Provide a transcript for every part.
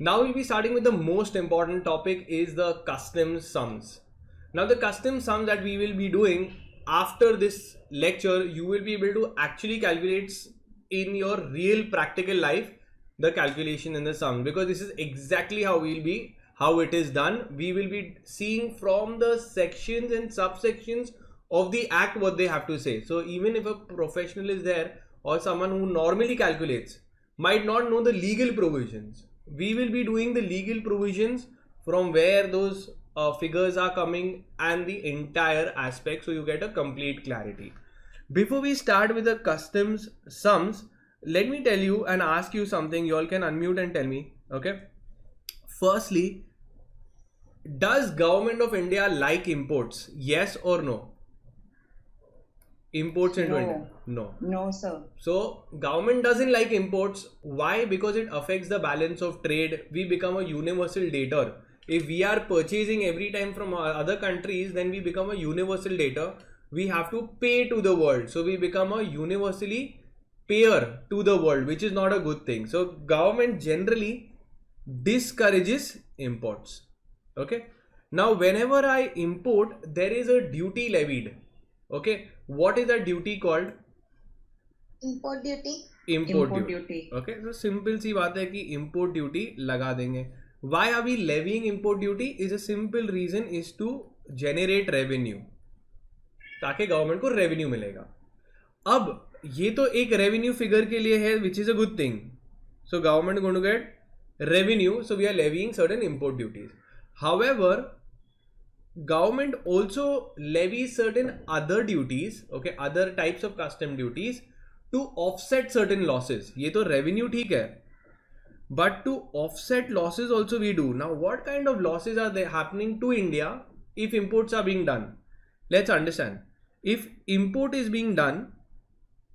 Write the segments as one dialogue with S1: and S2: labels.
S1: Now we'll be starting with the most important topic is the customs sums. Now the customs sum that we will be doing after this lecture, you will be able to actually calculate in your real practical life the calculation in the sum, because this is exactly how it is done. We will be seeing from the sections and subsections of the act what they have to say. So even if a professional is there or someone who normally calculates might not know the legal provisions, we will be doing the legal provisions from where those figures are coming and the entire aspect, so you get a complete clarity. Before we start with the customs sums, let me tell you and ask you something. You all can unmute and tell me. Okay. Firstly, does government of India like imports? Yes or no? Imports into India? No.
S2: No, sir.
S1: So government doesn't like imports. Why? Because it affects the balance of trade. We become a universal debtor. If we are purchasing every time from other countries, then we become a universal debtor. We have to pay to the world. So we become a universally payer to the world, which is not a good thing. So government generally discourages imports. Okay. Now whenever I import, there is a duty levied. Okay. What is that duty called?
S3: Import duty.
S1: Import duty. Okay. So simple सी बात है कि import duty लगा देंगे. Why are we levying import duty? Is a simple reason is to generate revenue. ताकि government को revenue मिलेगा. अब ये तो एक रेवेन्यू फिगर के लिए है, which is a good thing. So government going to get revenue, so we are levying certain import duties. However, government also levies certain other duties, okay, other types of custom duties to offset certain losses. ये तो revenue ठीक है, but to offset losses also we do. Now what kind of losses are they happening to India if imports are being done? Let's understand. If import is being done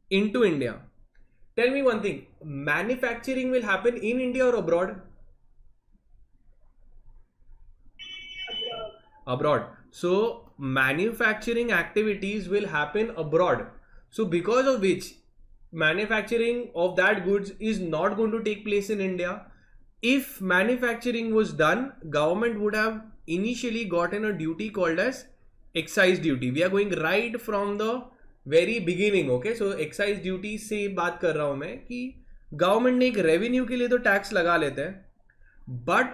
S1: into India, tell me one thing, manufacturing will happen in India or abroad? Abroad. So manufacturing activities will happen abroad. So because of which manufacturing of that goods is not going to take place in India. If manufacturing was done, government would have initially gotten a duty called as excise duty. We are going right from the very beginning. Okay, so excise duty से बात कर रहा हूँ मैं कि government ने एक revenue के लिए तो tax लगा लेते हैं, but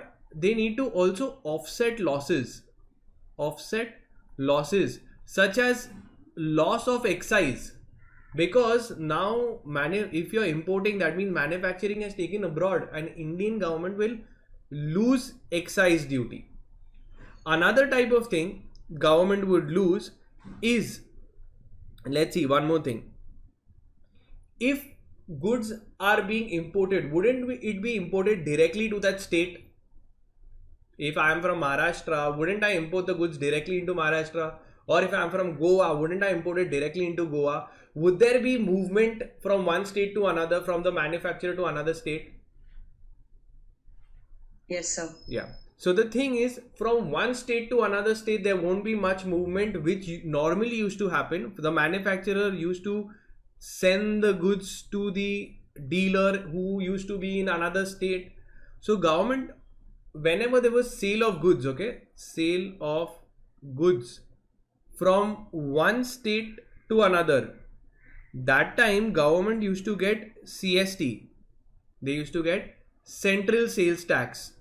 S1: they need to also offset losses such as loss of excise, because now if you're importing, that means manufacturing has taken abroad and Indian government will lose excise duty. Another type of thing government would lose is, let's see, one more thing. If goods are being imported, wouldn't it be imported directly to that state? If I am from Maharashtra, wouldn't I import the goods directly into Maharashtra? Or if I am from Goa, wouldn't I import it directly into Goa? Would there be movement from one state to another, from the manufacturer to another state?
S2: Yes, sir.
S1: Yeah. So the thing is, from one state to another state, there won't be much movement, which normally used to happen. The manufacturer used to send the goods to the dealer who used to be in another state. So government, whenever there was sale of goods, okay, sale of goods from one state to another, that time government used to get CST. They used to get central sales tax,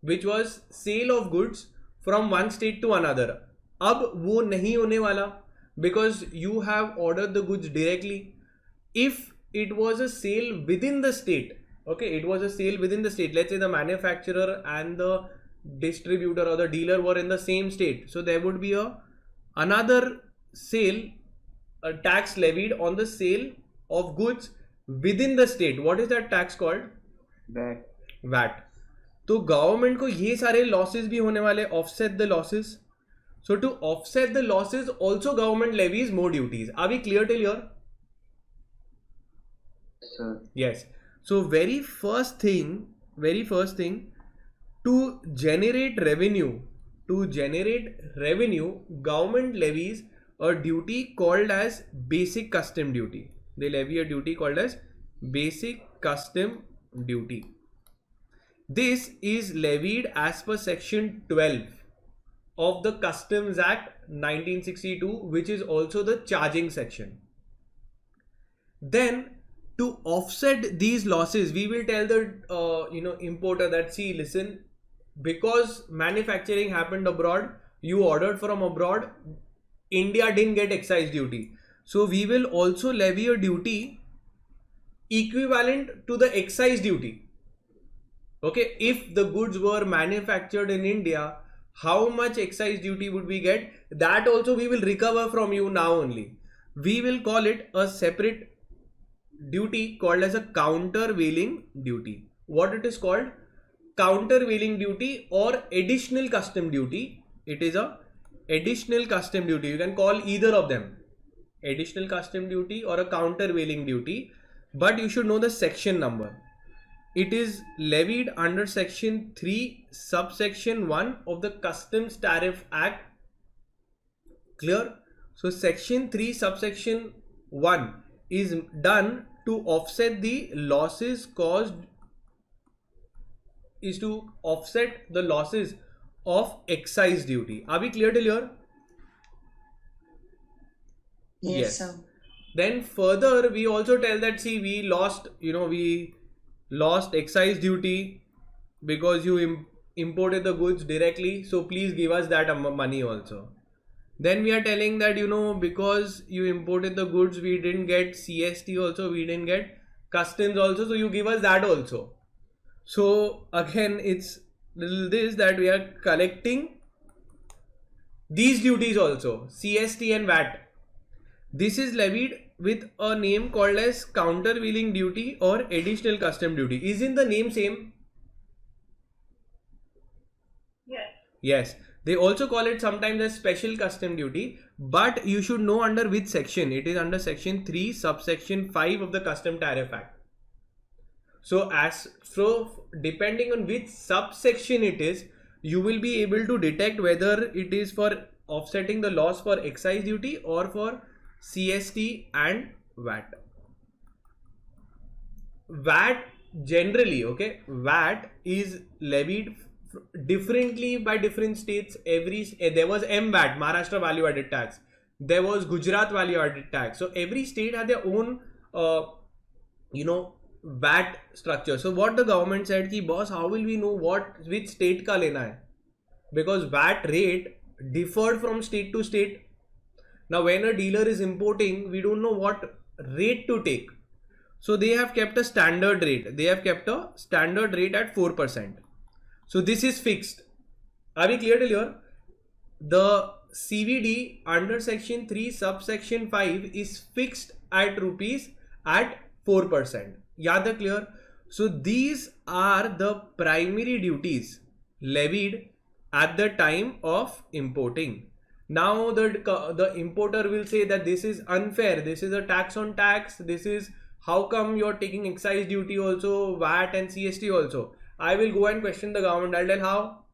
S1: which was sale of goods from one state to another. अब वो नहीं होने वाला, because you have ordered the goods directly. If it was a sale within the state, okay, it was a sale within the state, let's say the manufacturer and the distributor or the dealer were in the same state, so there would be another sale, a tax levied on the sale of goods within the state. What is that tax called? VAT. तो government को ये सारे losses भी होने वाले, offset the losses. So to offset the losses also government levies more duties. Are we clear till here?
S4: Sir.
S1: Yes. So very first thing, to generate revenue, government levies a duty called as basic custom duty. They levy a duty called as basic custom duty. This is levied as per section 12 of the Customs Act 1962, which is also the charging section. Then to offset these losses, we will tell the importer that, see, listen, because manufacturing happened abroad, you ordered from abroad, India didn't get excise duty, so we will also levy a duty equivalent to the excise duty. Okay, if the goods were manufactured in India, how much excise duty would we get? That also we will recover from you now only. We will call it a separate duty called as a countervailing duty. What it is called? Countervailing duty or additional custom duty. It is a additional custom duty. You can call either of them, additional custom duty or a countervailing duty, but you should know the section number. It is levied under section 3 subsection 1 of the Customs Tariff Act. Clear? So section 3 subsection 1 is done to offset the losses caused, is to offset the losses of excise duty. Are we clear till here?
S3: Yes, sir.
S1: Then further we also tell that, see, we lost excise duty because you imported the goods directly, so please give us that money also. Then we are telling that, because you imported the goods, we didn't get CST also, we didn't get customs also, so you give us that also. So again, it's this that we are collecting these duties also, CST and VAT. This is levied with a name called as countervailing duty or additional custom duty. Isn't the name same?
S3: Yes.
S1: Yes. They also call it sometimes as special custom duty, but you should know under which section. It is under section 3 subsection 5 of the Custom Tariff Act. So depending on which subsection it is, you will be able to detect whether it is for offsetting the loss for excise duty or for CST and VAT. VAT generally, okay, VAT is levied differently by different states. There was MVAT, Maharashtra Value Added Tax. There was Gujarat Value Added Tax. So every state had their own, VAT structure. So what the government said, ki boss, how will we know which state ka lena hai? Because VAT rate differed from state to state. Now when a dealer is importing, we don't know what rate to take. So they have kept a standard rate. They have kept a standard rate at 4%. So this is fixed. Are we clear till here? The CVD under section 3 subsection 5 is fixed at rupees at 4%. Yaad clear? So these are the primary duties levied at the time of importing. Now the importer will say that this is unfair, this is a tax on tax, this is how come you're taking excise duty also, VAT and CST also. I will go and question the government. I'll tell how.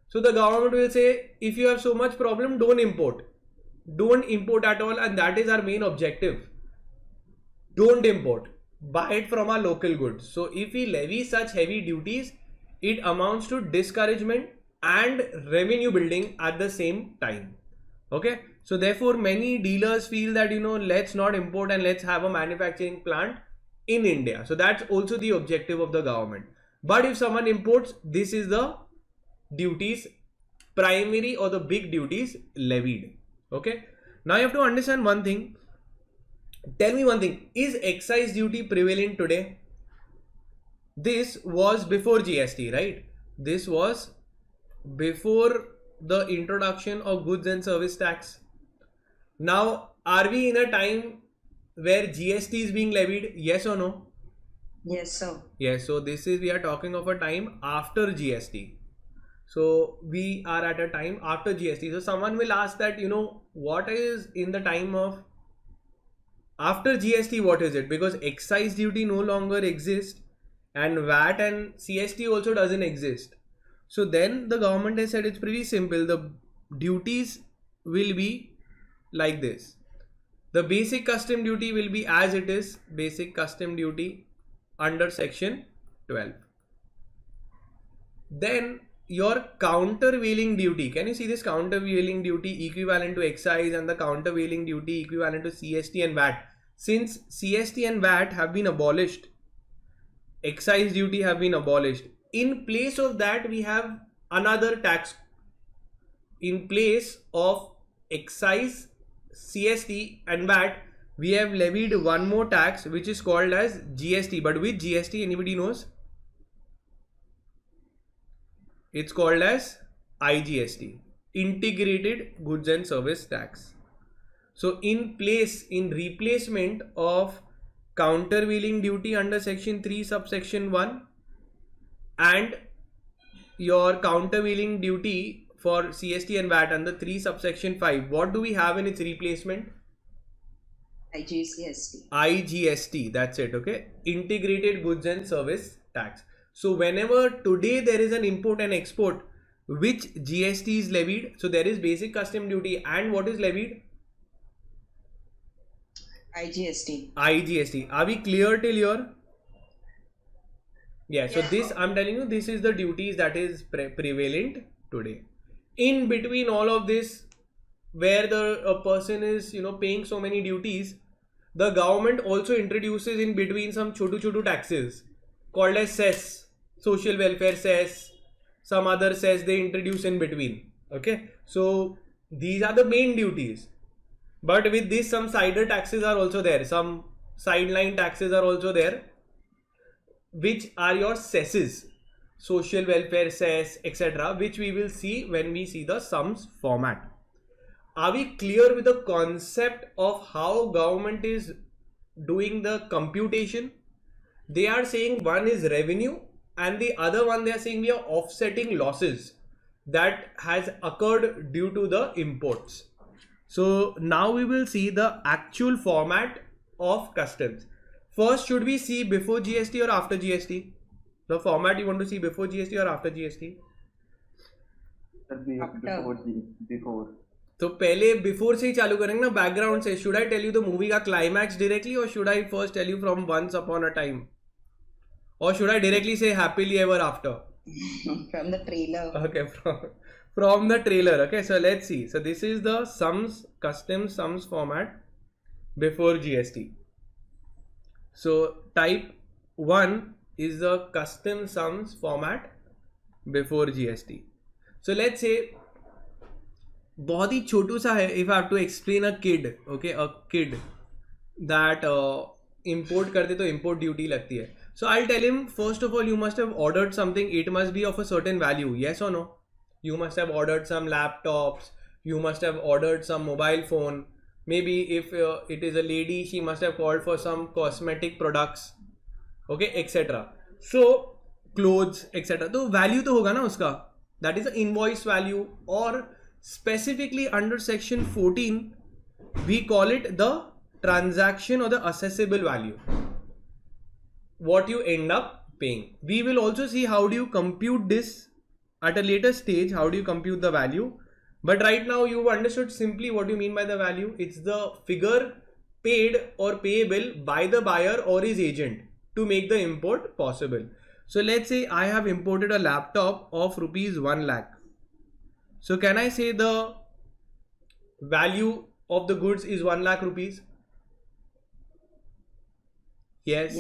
S1: So the government will say, if you have so much problem, don't import. Don't import at all, and that is our main objective. Don't import. Buy it from our local goods. So if we levy such heavy duties, it amounts to discouragement and revenue building at the same time. Okay. So therefore many dealers feel that, let's not import and let's have a manufacturing plant in India. So that's also the objective of the government. But if someone imports, this is the duties, primary or the big duties levied. Okay. Now you have to understand one thing. Tell me one thing. Is excise duty prevalent today? This was before GST, right? This was before the introduction of goods and service tax. Now, are we in a time where GST is being levied? Yes or no?
S3: Yes, sir.
S1: Yes. So we are talking of a time after GST. So we are at a time after GST. So someone will ask that, what is in the time of after GST, what is it? Because excise duty no longer exists and VAT and CST also doesn't exist. So then the government has said it's pretty simple. The duties will be like this. The basic custom duty will be as it is, basic custom duty under section 12. Then your countervailing duty. Can you see this countervailing duty equivalent to excise and the countervailing duty equivalent to CST and VAT? Since CST and VAT have been abolished, excise duty have been abolished. In place of that, we have another tax. In place of excise, CST and VAT, we have levied one more tax which is called as GST. But with GST, anybody knows? It's called as IGST, Integrated Goods and Service Tax. So in replacement of countervailing duty under section 3 subsection 1 and your countervailing duty for CST and VAT under 3 subsection 5, what do we have in its replacement?
S3: IGST.
S1: IGST, that's it, okay? Integrated Goods and Service Tax. So whenever today there is an import and export, which GST is levied? So there is basic custom duty, and what is levied?
S3: IGST.
S1: IGST. Are we clear till here? Yeah, so this, I'm telling you, this is the duties that is prevalent today. In between all of this, where a person is, paying so many duties, the government also introduces in between some chotu taxes called as cess, social welfare cess, some other cess they introduce in between. Okay, so these are the main duties. But with this, some cider taxes are also there, some sideline taxes are also there, which are your cesses, social welfare cess, etc., which we will see when we see the sums format. Are we clear with the concept of how government is doing the computation? They are saying one is revenue and the other one they are saying we are offsetting losses that has occurred due to the imports. So now we will see the actual format of customs. First, should we see before GST or after GST? The format you want to see before GST or after GST?
S3: Before.
S1: तो पहले before से ही चालू करेंगे ना, background से. Should I tell you the movie का climax directly और should I first tell you from once upon a time, और should I directly say happily ever after?
S3: From the trailer.
S1: Okay, from the trailer. Okay, so let's see. So this is the sums, custom sums format before GST. So type 1 is the custom sums format before GST. So let's say बहुत ही छोटू सा है. If I have to explain a kid, okay, a kid that import करते तो import duty लगती है. So I tell him first of all you must have ordered something, it must be of a certain value, yes और no? You must have ordered some laptops, you must have ordered some mobile phone, maybe if it is a lady, she must have called for some cosmetic products, okay, etc. So clothes, etc. तो value तो होगा ना उसका, that is the invoice value, or specifically under section 14 we call it the transaction or the assessable value, what you end up paying. We will also see how do you compute this at a later stage, how do you compute the value, but right now you've understood simply what you mean by the value. It's the figure paid or payable by the buyer or his agent to make the import possible. So let's say I have imported a laptop of rupees 1 lakh. So can I say the value of the goods is 1 lakh rupees? Yes.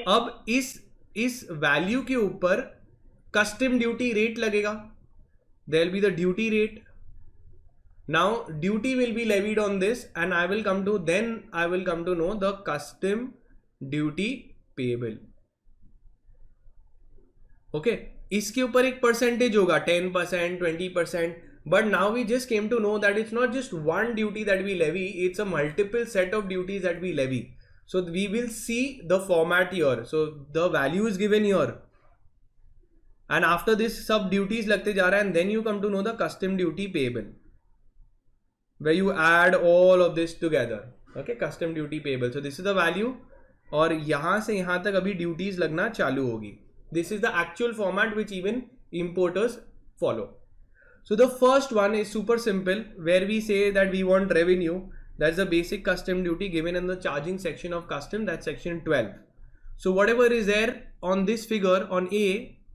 S1: अब इस value के ऊपर custom duty rate लगेगा. There will be the duty rate. Now duty will be levied on this and I will come to know the custom duty payable. Okay, इसके ऊपर एक percentage होगा, 10%, 20%. But now we just came to know that it's not just one duty that we levy, it's a multiple set of duties that we levy. So we will see the format here. So the value is given here, and after this sub duties लगते जा रहा है, and then you come to know the custom duty payable, where you add all of this together. Okay, custom duty payable. So this is the value, और यहाँ से यहाँ तक अभी duties लगना चालू होगी. This is the actual format which even importers follow. So the first one is super simple, where we say that we want revenue. That's the basic custom duty given in the charging section of custom, that's section 12. So whatever is there on this figure on A,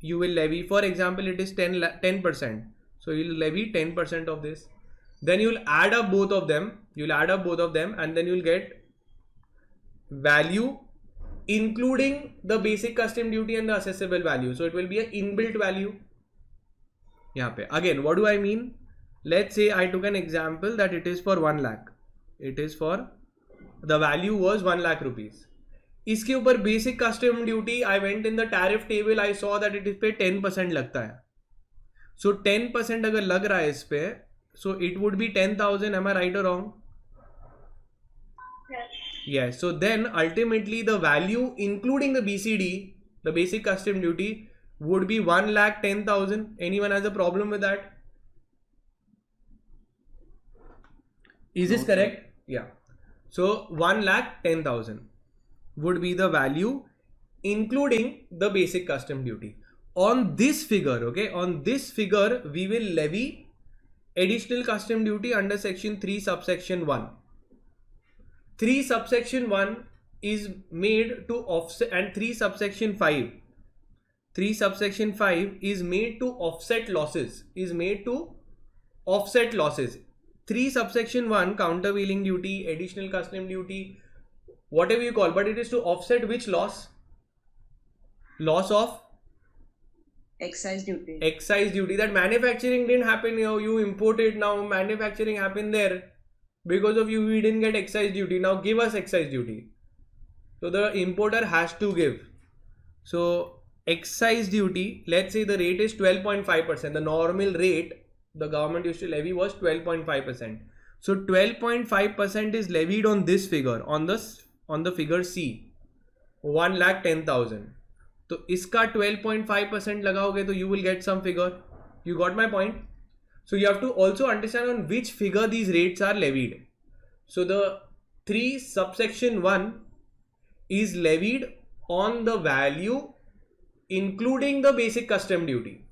S1: you will levy, for example, it is 10%. So you'll levy 10% of this. Then you'll add up both of them. And then you'll get value including the basic custom duty and the assessable value. So it will be an inbuilt value. यहाँ पे again, what do I mean? Let's say I took an example that it is for 1 lakh. The value was 1 lakh rupees. इसके ऊपर basic custom duty, I went in the tariff table, I saw that it इस पे 10% लगता है. सो 10% अगर लग रहा है इस पे, so it would be 10,000. Am I right और wrong? Yes. So then ultimately the value including the BCD, the basic custom duty, would be 1,10,000. Anyone has a problem with that? Is this correct? Yeah. So 1,10,000 would be the value including the basic custom duty. On this figure, okay, on this figure we will levy additional custom duty under section 3 subsection 1. 3 subsection 1 is made to offset, and 3 subsection 5 is made to offset losses, 3 subsection 1 countervailing duty, additional custom duty, whatever you call, but it is to offset which loss? Loss of
S3: Excise duty.
S1: That manufacturing didn't happen here, you imported, now manufacturing happened there. Because of you, we didn't get excise duty. Now give us excise duty. So the importer has to give. So excise duty, let's say the rate is 12.5%. The normal rate the government used to levy was 12.5%. So 12.5% is levied on this figure, on the figure C, 1,10,000. तो इसका 12.5% लगाओगे तो you will get some figure. You got my point? So you have to also understand on which figure these rates are levied. So the 3 subsection 1 is levied on the value including the basic custom duty.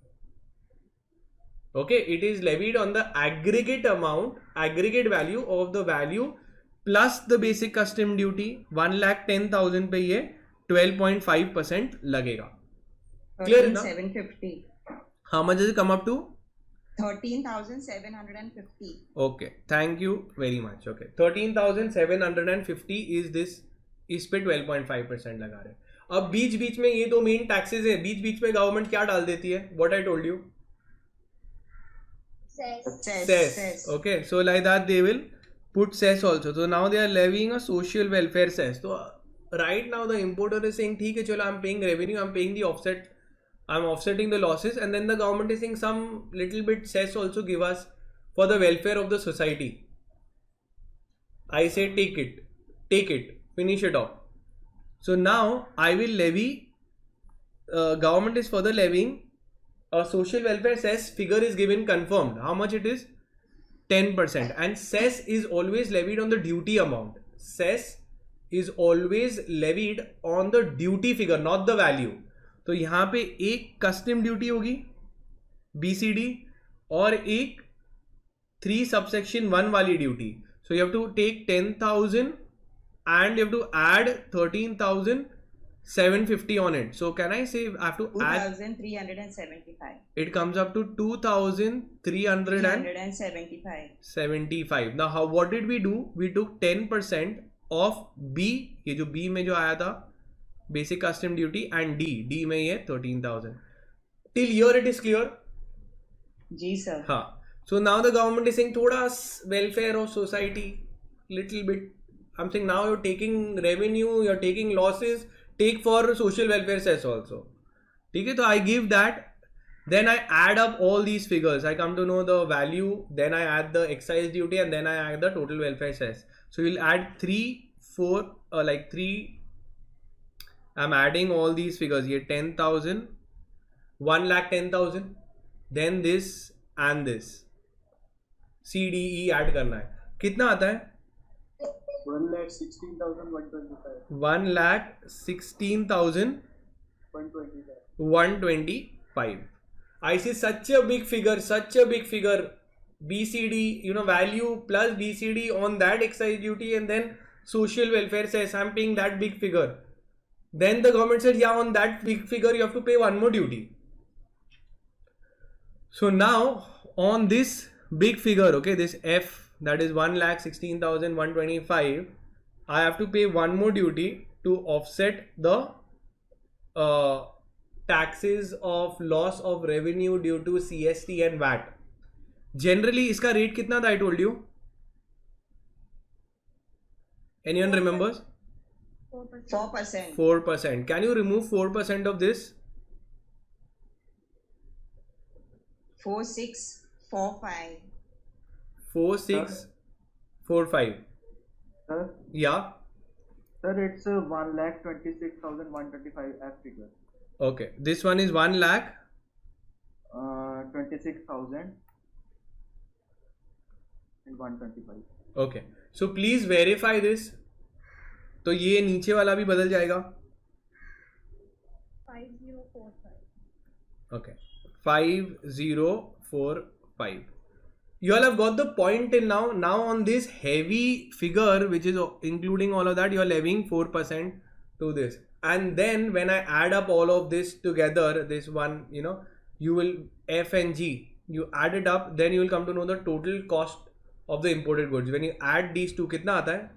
S1: Okay, it is levied on the aggregate value of the value plus the basic custom duty. 1,10,000 पे ये 12.5% लगेगा. Clear enough?
S3: 13,750.
S1: How much does it come up to?
S3: 13,750.
S1: Okay, thank you very much. Okay, 13,750 is this. इस पे 12.5% लगा रहे. अब बीच में ये तो मेन टैक्सेस है. बीच में गवर्नमेंट क्या डाल देती है? What I told you? Cess. Okay, so like that they will put cess also. So now they are levying a social welfare cess. So right now the importer is saying, ठीक है चलो, I'm paying revenue, I'm paying the offset, I'm offsetting the losses, and then the government is saying some little bit cess also give us for the welfare of the society. I say take it, finish it off. So now I will levy, government is further levying a social welfare cess. Figure is given confirmed. How much it is? 10%. And cess is always levied on the duty amount. Cess is always levied on the duty figure, not the value. तो यहाँ पे एक custom duty होगी BCD और एक 3 subsection 1 वाली duty. So you have to take 10,000 and you have to add 13,750 on it. So can I say I have to add
S3: 2,375.
S1: It comes up to 2,375. Now what did we do? We took 10% of B, ये जो B में जो आया था basic custom duty, and D में ये 13,000. Till here it is clear?
S3: Ji sir.
S1: हाँ. So now the government is saying थोड़ा welfare of society, little bit. I'm saying now you're taking revenue, you're taking losses, take for social welfare cess also. ठीक है, तो I give that. Then I add up all these figures. I come to know the value. Then I add the excise duty, and then I add the total welfare cess. So you'll add 3. I'm adding all these figures here. 10,000, 1,10,000. Then this and this. CDE add करना है. कितना आता है? 1,16,125. I see such a big figure. BCD, value plus BCD on that excise duty, and then social welfare cess. I'm paying that big figure. Then the government said, yeah, on that big figure you have to pay one more duty. So now on this big figure, okay, this F, that is 1,16,125, I have to pay one more duty to offset the taxes of loss of revenue due to CST and VAT. Generally इसका rate कितना था? I told you. Anyone remembers?
S3: 4%.
S1: 4%. Can you remove 4% of this?
S3: 4645.
S1: 4645.
S2: Sir,
S1: Yeah.
S2: sir, it's 1,26,125 F figure.
S1: Okay. This one is 1 lakh.
S2: 26,000 and 125.
S1: Okay. So please verify this. तो ये नीचे वाला भी बदल जाएगा.
S4: 5045.
S1: Okay. 5045. You all have got the point till now. Now on this heavy figure, which is including all of that, you are levying 4% to this. And then when I add up all of this together, this one, you know, you will F and G, you add it up, then you will come to know the total cost of the imported goods. When you add these two, कितना आता है?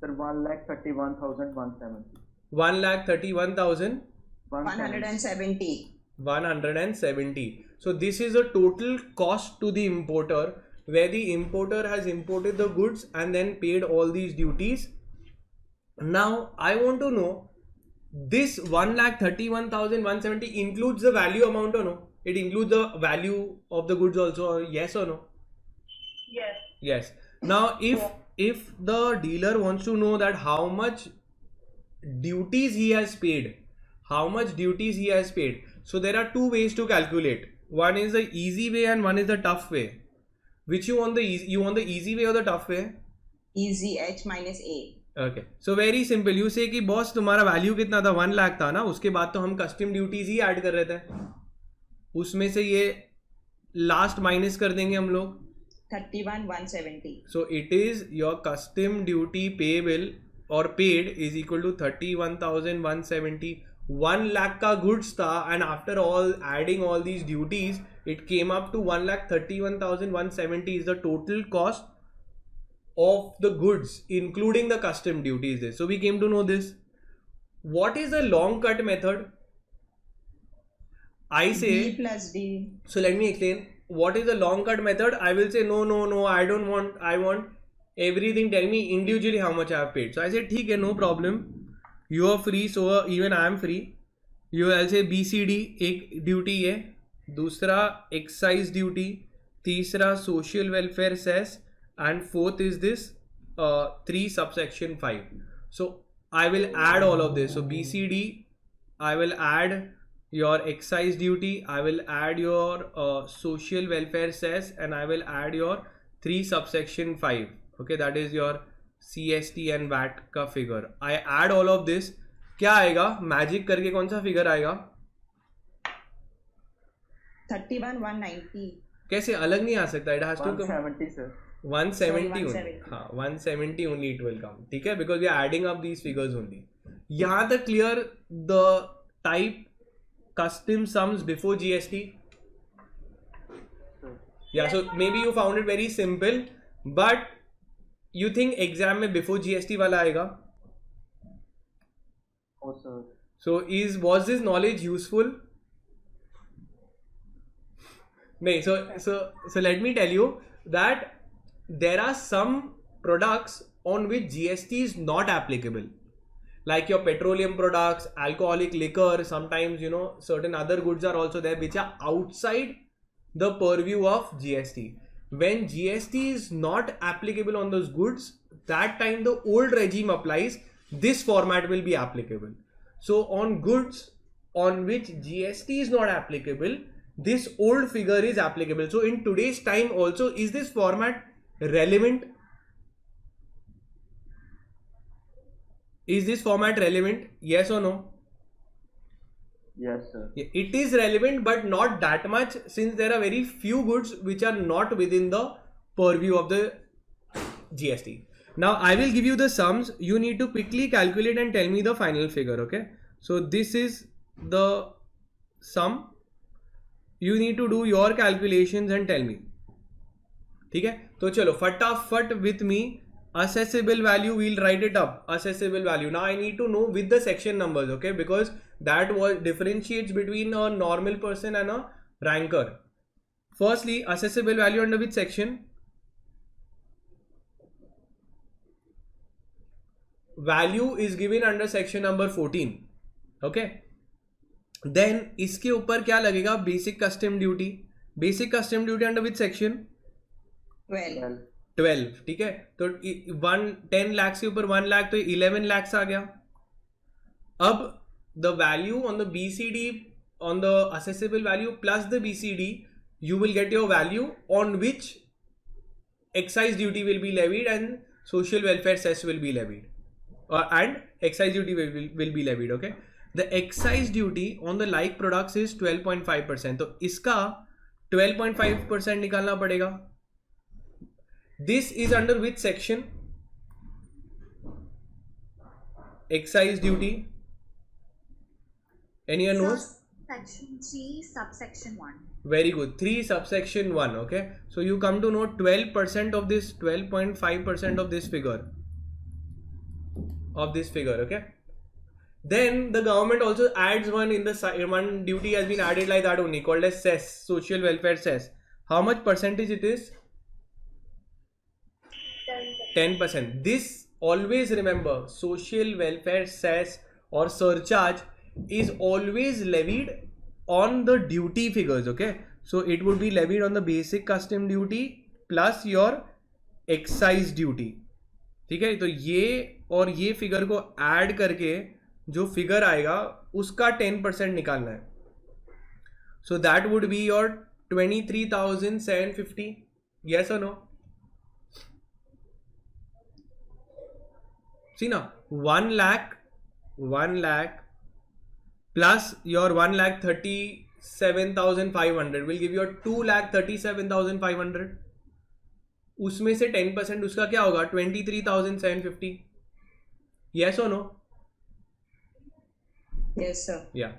S2: Sir, 1,31,170.
S1: 1,31,000.
S3: 170.
S1: 170. So this is a total cost to the importer, where the importer has imported the goods and then paid all these duties. Now I want to know, this 1,31,170 includes the value amount or no? It includes the value of the goods also, or yes or no?
S4: Yes.
S1: Yes. Now if the dealer wants to know that how much duties he has paid, so there are two ways to calculate. One is the easy way and one is the tough way. Which you want the easy way or the tough way?
S3: Easy, H minus A.
S1: Okay. So very simple. You say कि boss तुम्हारा value कितना था? 1 लाख था ना. उसके बाद तो हम custom duties ही add कर रहे थे. उसमें से ये last minus कर देंगे हम लोग.
S3: 31,170.
S1: So it is your custom duty payable or paid is equal to 31,170. 1 lakh का goods था, and after all adding all these duties, it came up to 1,31,170 is the total cost of the goods, including the custom duties. So we came to know this. What is the long cut method? I say.
S3: D plus D.
S1: So let me explain. What is the long cut method? I will say no, I don't want. I want everything. Tell me individually how much I have paid. So I said, ठीक है, no problem. You are free, so even I am free. You will say BCD एक duty है, दूसरा excise duty, तीसरा social welfare cess, and fourth is this 3 subsection 5. So I will add all of this. So BCD, I will add your excise duty, I will add your social welfare cess, and I will add your 3 subsection 5. Okay, that is your CST and VAT का figure. I add all of this. क्या आएगा? Magic करके कौन सा figure आएगा?
S3: 31,190.
S1: कैसे अलग नहीं आ सकता? It has to come
S2: 170, sir.
S1: 170 only.
S3: 170.
S1: हाँ, 170 only it will come. ठीक है, because we are adding up these figures only. यहाँ तक clear the type custom sums before GST?
S2: Sir.
S1: Yeah, so maybe you found it very simple, but you think exam में before GST वाला आएगा?
S2: Oh, sir.
S1: So was this knowledge useful? No, so let me tell you that there are some products on which GST is not applicable, like your petroleum products, alcoholic liquor. Sometimes, you know, certain other goods are also there which are outside the purview of GST. When GST is not applicable on those goods, that time the old regime applies. This format will be applicable. So on goods on which GST is not applicable, this old figure is applicable. So in today's time also, is this format relevant? Is this format relevant? Yes or no?
S2: Yes, sir.
S1: It is relevant, but not that much, since there are very few goods which are not within the purview of the GST. Now I will give you the sums. You need to quickly calculate and tell me the final figure. Okay. So this is the sum. You need to do your calculations and tell me. ठीक है, तो चलो फटाफट with me. Assessable value, we'll write it up. Assessable value. Now I need to know with the section numbers, okay? Because that was differentiates between a normal person and a ranker. Firstly, assessable value under which section? Value is given under section number 14. Okay. Then इसके ऊपर क्या लगेगा? Basic custom duty. Basic custom duty under which section?
S3: 12.
S1: 12. ठीक है, तो 10 लाख से ऊपर 1 लाख तो 11 lakhs आ गया. अब the value on the BCD, on the assessable value plus the BCD, you will get your value on which excise duty will be levied and social welfare cess will be levied, and excise duty will be levied. Okay, the excise duty on the like products is 12.5%. तो इसका 12.5% निकालना पड़ेगा. This is under which section? Excise duty. Anyone knows?
S5: Section 3, subsection 1.
S1: Very good. 3 subsection 1. Okay. So you come to know 12% of this, 12.5% of this figure. Okay. Then the government also adds one in the side. One duty has been added like that only, called as cess, social welfare cess. How much percentage it is? 10%. This, always remember, social welfare cess or surcharge is always levied on the duty figures. Okay, so it would be levied on the basic custom duty plus your excise duty. ठीक है, तो ये और ये figure को add करके जो figure आएगा उसका 10% निकालना है. So that would be your 23,750. Yes or no? See now, 1 lakh plus your 1,37,500 will give you a 2,37,500. उसमें से 10% उसका क्या होगा? 23,750. Yes or no?
S3: Yes, sir.
S1: Yeah.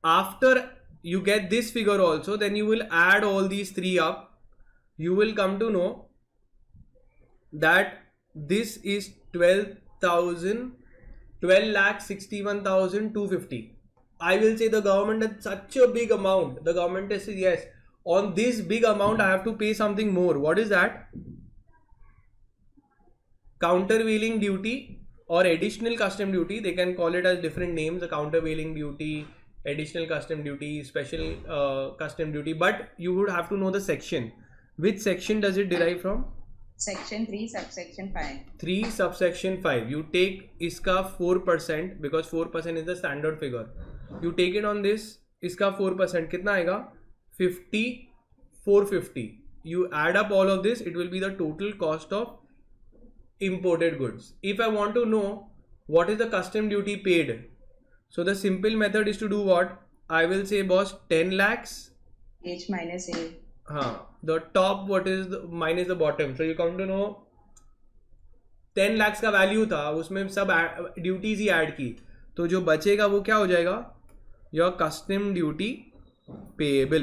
S1: After you get this figure also, then you will add all these three up. You will come to know that this is 12,61,250. I will say the government has such a big amount. The government says yes, on this big amount I have to pay something more. What is that? Countervailing duty or additional custom duty. They can call it as different names. The countervailing duty, additional custom duty, special custom duty. But you would have to know the section. Which section does it derive from?
S3: Section 3, subsection 5.
S1: 3 subsection 5. You take iska 4% because 4% is the standard figure. You take it on this. Iska 4% कितना आएगा? 50, 450. You add up all of this. It will be the total cost of imported goods. If I want to know what is the custom duty paid, so the simple method is to do what? I will say, boss, 10 lakhs.
S3: H minus A.
S1: The top, what is the minus the bottom. So you come to know 10 lakhs का value था, उसमें सब duties ही add की, तो जो बचेगा वो क्या हो जाएगा? Your custom duty payable.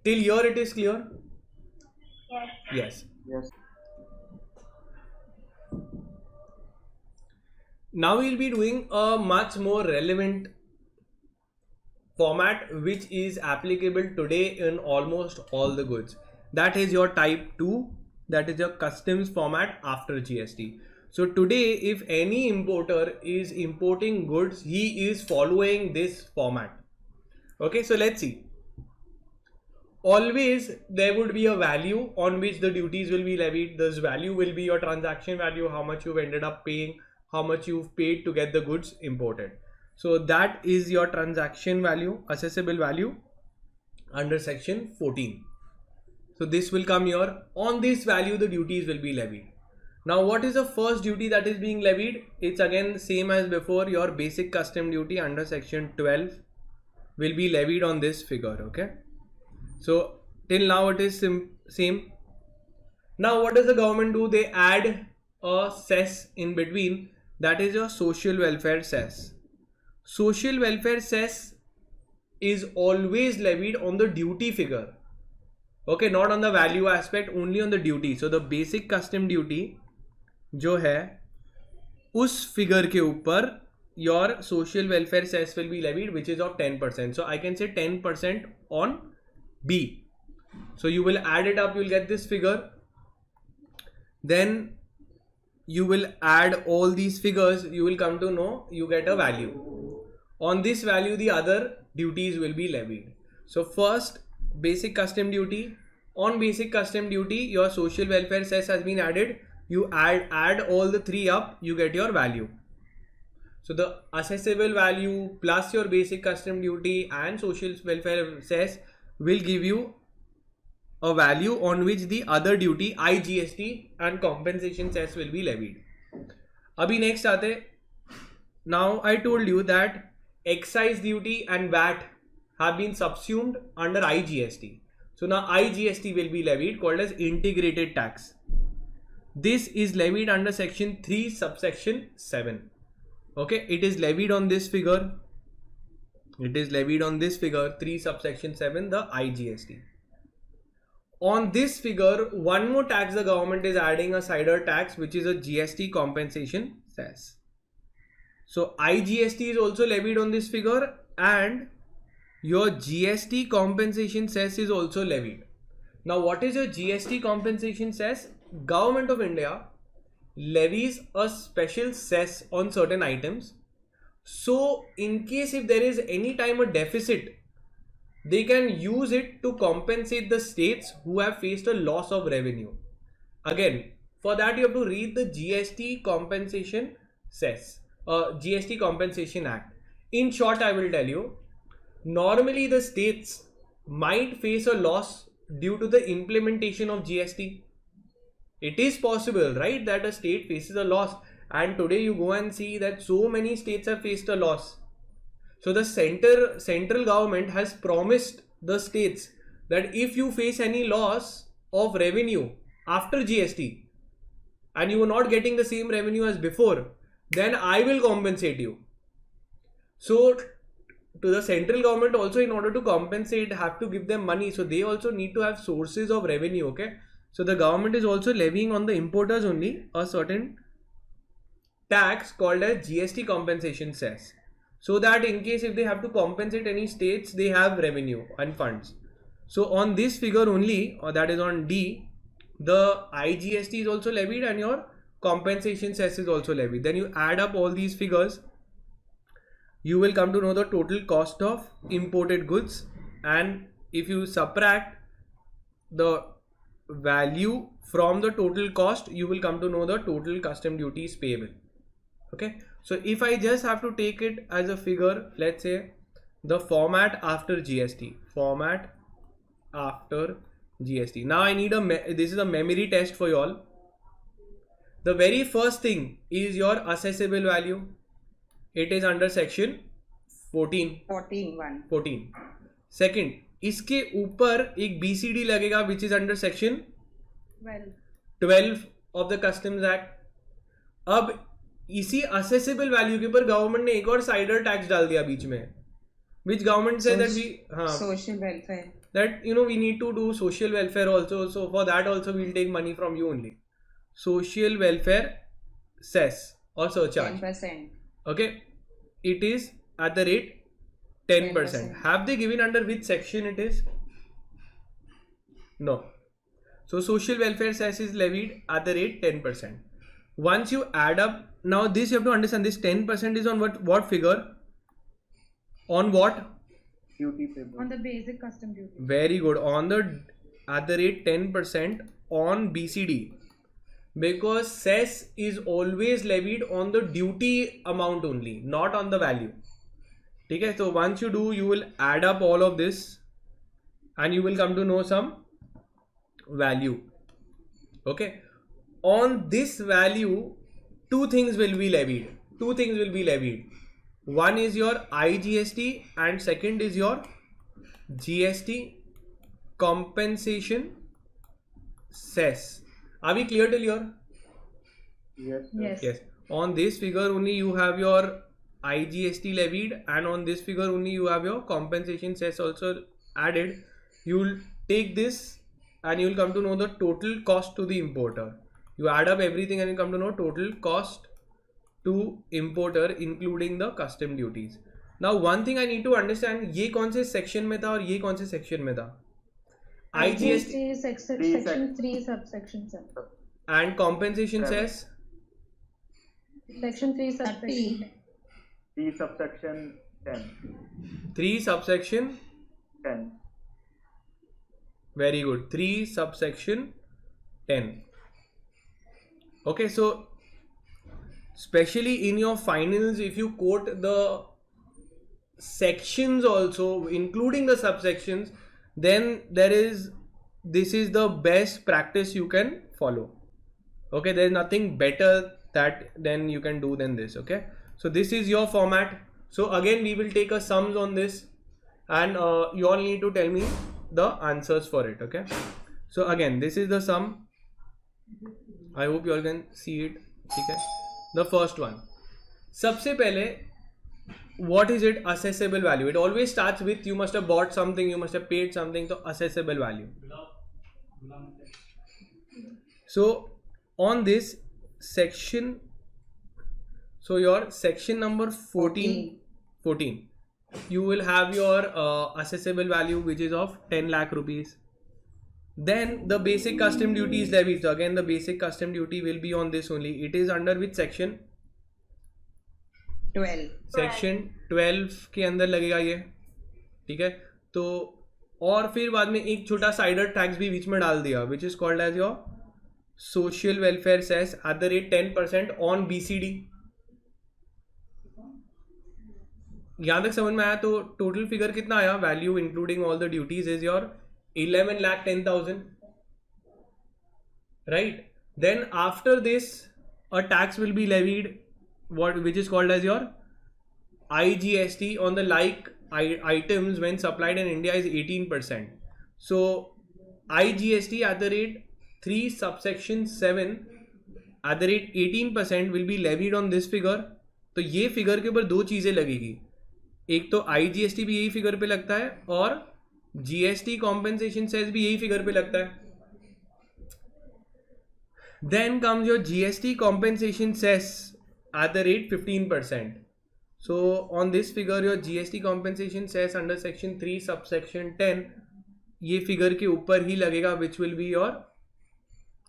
S1: Till here it is clear?
S4: Yes.
S1: Yes. Now we'll be doing a much more relevant format which is applicable today in almost all the goods. That is your type 2, that is your customs format after GST. So today if any importer is importing goods, he is following this format. Okay, so let's see. Always there would be a value on which the duties will be levied. This value will be your transaction value, how much you've ended up paying, how much you've paid to get the goods imported. So that is your transaction value, assessable value under section 14. So this will come here. On this value the duties will be levied. Now what is the first duty that is being levied? It's again same as before. Your basic custom duty under section 12 will be levied on this figure. Okay, so till now it is same. Now what does the government do? They add a cess in between, that is your social welfare cess. social welfare cess is always levied on the duty figure. Okay, not on the value aspect, only on the duty. So the basic custom duty जो है उस figure के ऊपर your social welfare cess will be levied, which is of 10%. So I can say 10% on B. So you will add it up, you will get this figure. Then you will add all these figures, you will come to know you get a value. On this value, the other duties will be levied. So first, basic custom duty. On basic custom duty, your social welfare cess has been added. You add all the three up, you get your value. So the assessable value plus your basic custom duty and social welfare cess will give you a value on which the other duty IGST and compensation cess will be levied. Abhi next aate. Now I told you that excise duty and VAT have been subsumed under IGST. So now IGST will be levied, called as integrated tax. This is levied under section 3 subsection 7. Okay, it is levied on this figure. It is levied on this figure 3 subsection 7, the IGST. On this figure, one more tax the government is adding, a cider tax, which is a GST compensation cess. So IGST is also levied on this figure, and your GST compensation cess is also levied. Now what is your GST compensation cess? Government of India levies a special cess on certain items. So in case if there is any time a deficit, they can use it to compensate the states who have faced a loss of revenue. Again, for that you have to read the GST compensation cess, GST compensation act. In short, I will tell you, normally the states might face a loss due to the implementation of GST. It is possible, right, that a state faces a loss, and today you go and see that so many states have faced a loss. So the central government has promised the states that if you face any loss of revenue after GST and you are not getting the same revenue as before, then I will compensate you. So to the central government also, in order to compensate, have to give them money. So they also need to have sources of revenue. Okay. So the government is also levying on the importers only a certain tax called as GST compensation cess, so that in case if they have to compensate any states, they have revenue and funds. So on this figure only, or that is on D, the IGST is also levied and your compensation cess is also levied. Then you add up all these figures, you will come to know the total cost of imported goods, and if you subtract the value from the total cost, you will come to know the total custom duties payable. Okay, so if I just have to take it as a figure, let's say the format after GST, format after GST. Now I need this is a memory test for you all. The very first thing is your assessable value. It is under section 14. 14. Second, इसके ऊपर एक BCD लगेगा, which is under section 12 of the Customs Act. अब इसी assessable value के ऊपर government ने एक और cider tax डाल दिया बीच में, which government said that we
S3: social welfare,
S1: that we need to do social welfare also, so for that also we'll take money from you only. Social welfare cess or surcharge.
S3: 10%.
S1: Okay, it is at the rate 10%. Have they given under which section it is? No. So social welfare cess is levied at the rate 10%. Once you add up, now this you have to understand, this 10% is on what figure? On what?
S2: Duty payable.
S4: On the basic custom duty.
S1: Very good. On the at the rate 10% on BCD, because cess is always levied on the duty amount only, not on the value. Okay, so once you do, you will add up all of this and you will come to know some value. Okay, on this value, two things will be levied. One is your IGST and second is your GST compensation cess. Are we clear till here?
S2: Yes, sir.
S4: Yes.
S1: Yes. On this figure only you have your IGST levied, and on this figure only you have your compensation cess also added. You will take this and you will come to know the total cost to the importer. You add up everything and you come to know total cost to importer including the custom duties. Now one thing I need to understand, ये कौन से section में था और ये कौन से section में था? IGST
S4: section 3 subsection 7.
S1: and compensation cess
S4: Section 3 subsection 10.
S2: 3 subsection 10.
S1: 3 subsection
S2: 10.
S1: very good, 3 subsection 10. Okay, so especially in your finals, if you quote the sections also including the subsections, then this is the best practice you can follow. Okay, there is nothing better that then you can do than this. Okay, so this is your format. So again we will take a sums on this, and you all need to tell me the answers for it. Okay, so again this is the sum. I hope you all can see it. Okay, the first one, सबसे पहले what is it? Assessable value. It always starts with you must have bought something, you must have paid something. So assessable value. So on this section, so your section number 14, you will have your assessable value, which is of 10 lakh rupees. Then the basic custom duty is levied. So again the basic custom duty will be on this only. It is under which section?
S3: 12.
S1: Section 12 के अंदर लगेगा ये. ठीक है, तो और फिर बाद में एक छोटा साइडर टैक्स भी बीच में डाल दिया, which is called as your social welfare cess at the rate 10% on BCD. यहां तक समझ में आया? तो टोटल फिगर कितना आया? Value including all the duties is your 11,10,000, right? Then after this a tax will be levied, which is called as your IGST on the like items when supplied in India is 18%. So IGST at the rate 3 subsection 7 at the rate 18% will be levied on this figure. तो ये figure के ऊपर दो चीज़ें लगेगी, एक तो IGST भी यही फिगर पे लगता है और GST compensation cess भी यही फिगर पे लगता है. Then comes your GST compensation cess at the rate 15%. So on this figure your GST compensation cess under section 3 subsection 10 ये फिगर के ऊपर ही लगेगा, which will be your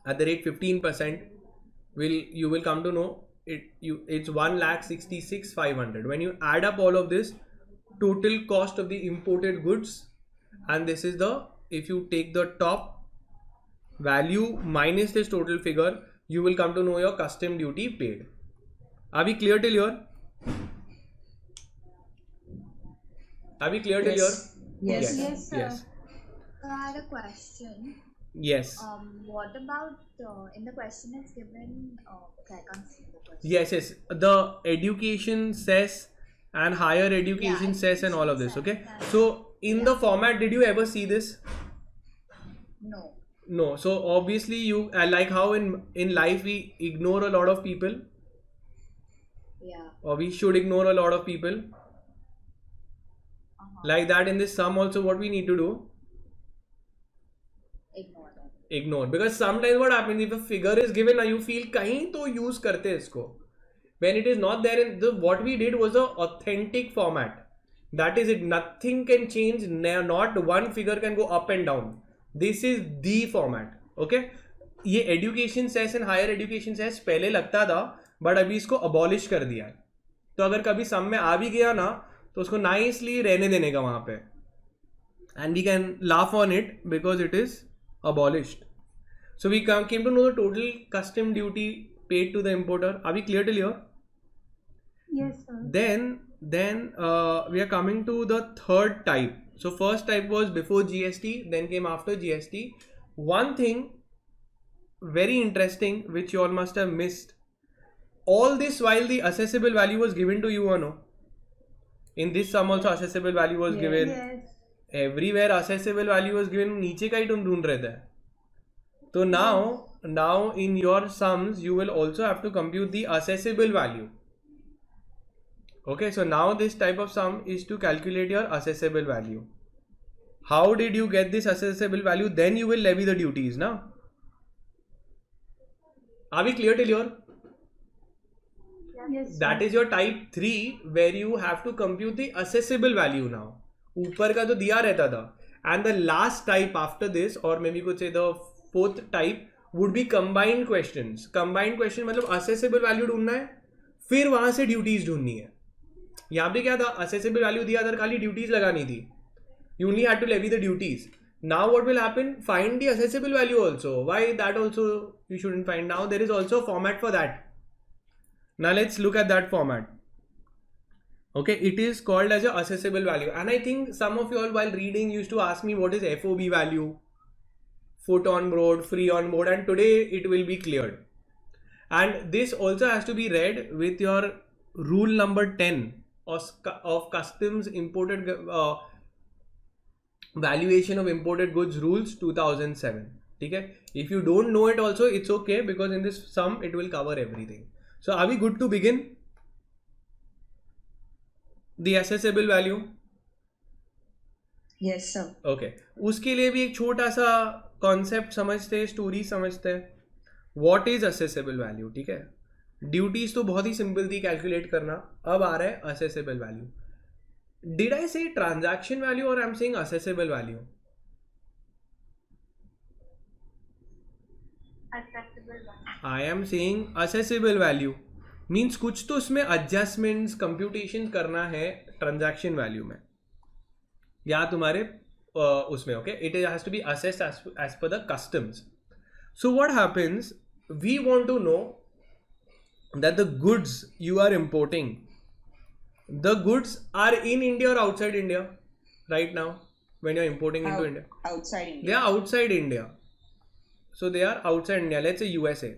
S1: at the rate 15%. You will come to know it's 1,66,500. When you add up all of this, total cost of the imported goods, and this is the, if you take the top value minus this total figure, you will come to know your custom duty paid. Are we clear till here? Are we clear till here?
S3: Yes.
S5: Yes, sir.
S1: Yes.
S5: I had a question.
S1: Yes.
S5: What about in the question it's given? Okay, I can't see the question.
S1: Yes. The education cess and higher education
S5: Yeah,
S1: cess and all of this.
S5: cess,
S1: Okay.
S5: yeah.
S1: So in the format, did you ever see this?
S5: No.
S1: No. So obviously you like how in life we ignore a lot of people,
S5: Yeah.
S1: or we should ignore a lot of people. Like that in this sum also, what we need to do?
S5: Ignore that.
S1: Ignore, because sometimes what happens, if a figure is given, you feel कहीं तो use करते हैं इसको. When it is not there in the, what we did was a authentic format. That is it. Nothing can change. Not one figure can go up and down. This is the format. Okay. ये education cess and higher education cess पहले लगता था, but अभी इसको abolish कर दिया है. तो अगर कभी सम में आ भी गया ना, तो उसको नाइसली रहने देने का वहां पे, and we can laugh on it because it is abolished. So we came to know the total custom duty paid to the importer. Are we clear till here?
S4: Yes, sir.
S1: Then we are coming to the third type. So first type was before GST, then came after GST. One thing very interesting which you all must have missed, all this while the assessable value was given to you or no? In this sum also assessable value was given.
S4: Yes.
S1: Everywhere assessable value was given. नीचे का ही तुम ढूंढ रहे थे. तो now in your sums you will also have to compute the assessable value. Okay, so now this type of sum is to calculate your assessable value. How did you get this assessable value? Then you will levy the duties, now. Are we clear till here?
S4: Yes,
S1: That is your type 3 where you have to compute the assessable value now. ऊपर का तो दिया रहता था. And the last type after this, or maybe you could say the fourth type, would be combined questions. Combined question मतलब assessable value ढूंढना है, फिर वहां से duties ढूंढनी है. यहाँ पे क्या था, assessable value दिया था, खाली duties लगानी थी. You only had to levy the duties. Now what will happen? Find the assessable value also. Why that also you shouldn't find? Now there is also a format for that. Now let's look at that format. Okay, it is called as a assessable value, and I think some of you all while reading used to ask me what is FOB value, foot on board, free on board, and today it will be cleared. And this also has to be read with your rule number 10 of customs imported valuation of imported goods rules 2007. Okay, if you don't know it also, it's okay, because in this sum it will cover everything. So are we good to begin? The assessable value.
S3: Yes, sir.
S1: Okay, उसके लिए भी एक छोटा सा concept समझते हैं, story समझते हैं. What is accessible value. ठीक है, ड्यूटीज तो बहुत ही सिंपल थी कैलकुलेट करना. अब आ रहा है असेसेबल वैल्यू. डिड आई से ट्रांजैक्शन वैल्यू और I am saying accessible value? I am saying accessible value. Means कुछ तो उसमें एडजस्टमेंट्स कंप्यूटेशन करना है ट्रांजैक्शन वैल्यू में या तुम्हारे उसमें. Okay, it has to be assessed as per the customs. So what happens, we want to know that the goods you are importing, the goods are in India or outside India right now when you're importing into India?
S3: Outside India.
S1: They are outside India. So they are outside India. Let's say USA.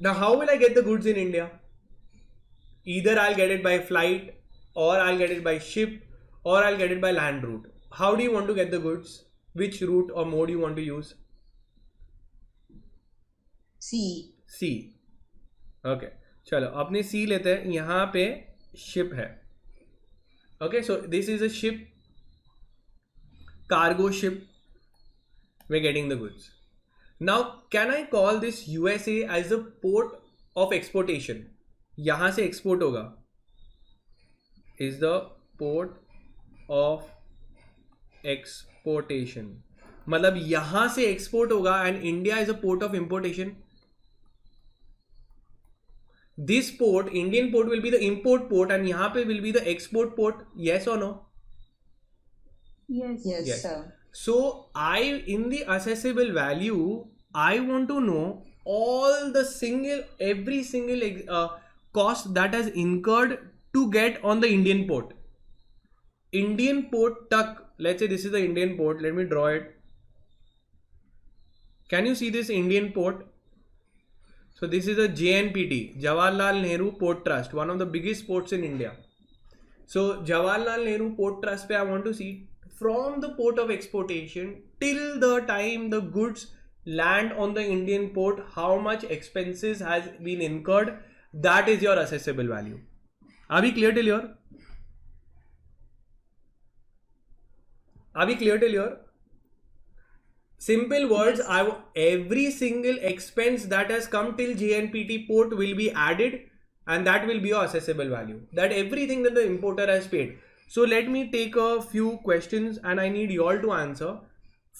S1: Now how will I get the goods in India? Either I'll get it by flight, or I'll get it by ship, or I'll get it by land route. How do you want to get the goods? Which route or mode you want to use? Sea. Okay, चलो अपने सी लेते हैं. यहाँ पे ship है. Okay, so this is a ship, cargo ship. We getting the goods. Now can I call this USA as a port of exportation? यहाँ से export होगा, is the port of exportation. मतलब यहाँ से एक्सपोर्ट होगा and India is a port of importation. This port, Indian port, will be the import port, and यहाँ पे will be the export port. Yes or no?
S4: Yes.
S3: Yes, sir.
S1: So in the assessable value, I want to know every single cost that has incurred to get on the Indian port. Indian port tak. Let's say this is the Indian port. Let me draw it. Can you see this Indian port? So this is a JNPT, Jawaharlal Nehru Port Trust, one of the biggest ports in India. So Jawaharlal Nehru Port Trust pe I want to see from the port of exportation till the time the goods land on the Indian port, how much expenses has been incurred. That is your assessable value. Are we clear till here? Are we clear till here? Simple words, every single expense that has come till JNPT port will be added, and that will be your assessable value. That everything that the importer has paid. So let me take a few questions and I need you all to answer.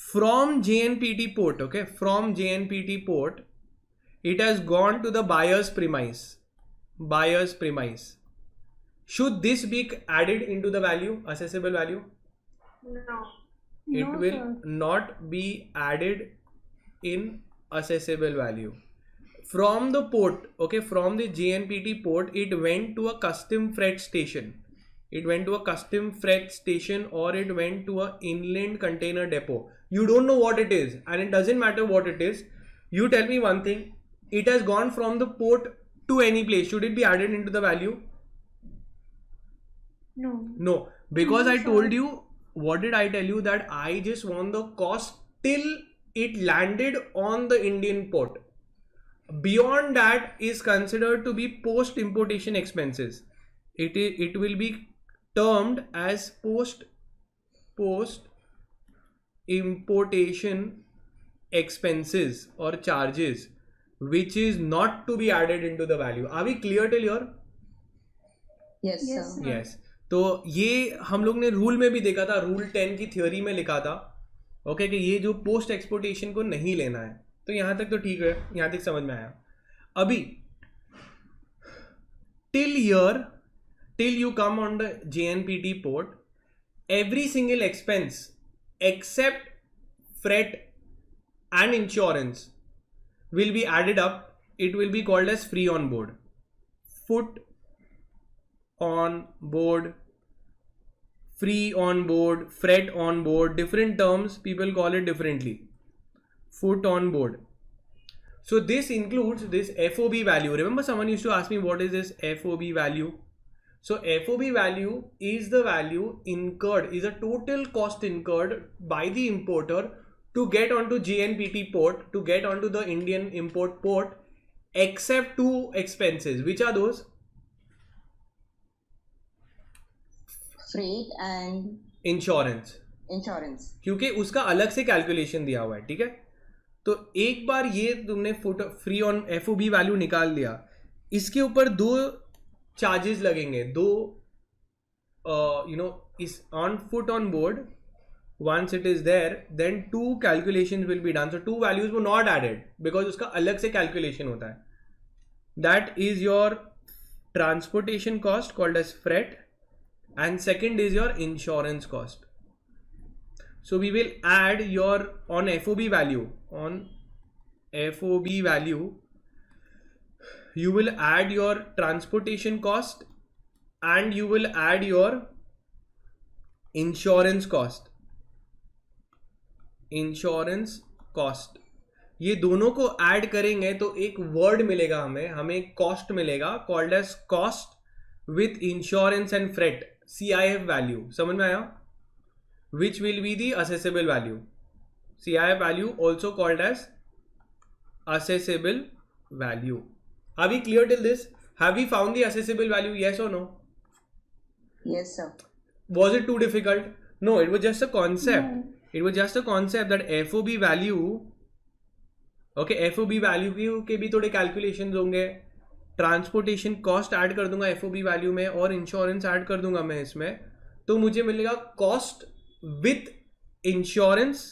S1: From JNPT port, okay, from JNPT port, it has gone to the buyer's premise. Buyer's premise. Should this be added into the value, assessable value?
S5: No.
S1: It
S4: No,
S1: will
S4: sir.
S1: not be added in assessable value. From the port, okay, from the JNPT port, it went to a custom freight station. It went to a custom freight station, or it went to a inland container depot. You don't know what it is, and it doesn't matter what it is. You tell me one thing. It has gone from the port to any place. Should it be added into the value?
S4: No.
S1: No, because
S4: No,
S1: I
S4: sir.
S1: told you, what did I tell you? That I just want the cost till it landed on the Indian port. beyond that is considered to be post importation expenses. It will be termed as post importation expenses or charges, which is not to be added into the value. Are we clear till here?
S3: Yes,
S4: Yes,
S3: sir.
S4: sir.
S1: Yes तो ये हम लोग ने rule में भी देखा था, rule 10 की थ्योरी में लिखा था ओके कि ये जो पोस्ट एक्सपोर्टेशन को नहीं लेना है. तो यहाँ तक तो ठीक है, यहाँ तक समझ में आया. अभी till you come on the JNPT port, every single expense except freight and insurance will be added up. It will be called as free on board, foot on board, free on board, freight on board, different terms, people call it differently. Foot on board. So this includes this FOB value. Remember someone used to ask me what is this FOB value? So FOB value is the value incurred, is a total cost incurred by the importer to get onto JNPT port, to get onto the Indian import port, except two expenses. Which are those?
S3: Freight and
S1: insurance,
S3: insurance.
S1: क्योंकि उसका अलग से calculation दिया हुआ है. ठीक है, तो एक बार ये तुमने फ्री ऑन FOB वैल्यू निकाल दिया, इसके ऊपर दो चार्जेस लगेंगे, दो इस on foot on board. once it is there, then two calculations will be done. So two values were not added because उसका अलग से calculation होता है. That is your transportation cost called as freight, and second is your insurance cost. So we will add your on FOB value, you will add your transportation cost and you will add your insurance cost. ये दोनों को add करेंगे तो एक word मिलेगा, हमें एक cost मिलेगा called as cost with insurance and freight, CIF value. समझ में आया? Which will be the assessable value. CIF value also called as assessable value. Are we clear till this? Have we found the accessible value? Yes or no?
S3: Yes, sir.
S1: Was it too difficult? No, it was just a concept.
S4: No.
S1: It was just a concept that FOB value, okay, FOB value के भी थोड़े calculations होंगे. Transportation cost add कर दूंगा FOB value में और insurance add कर दूंगा मैं इसमें, तो मुझे मिलेगा cost with insurance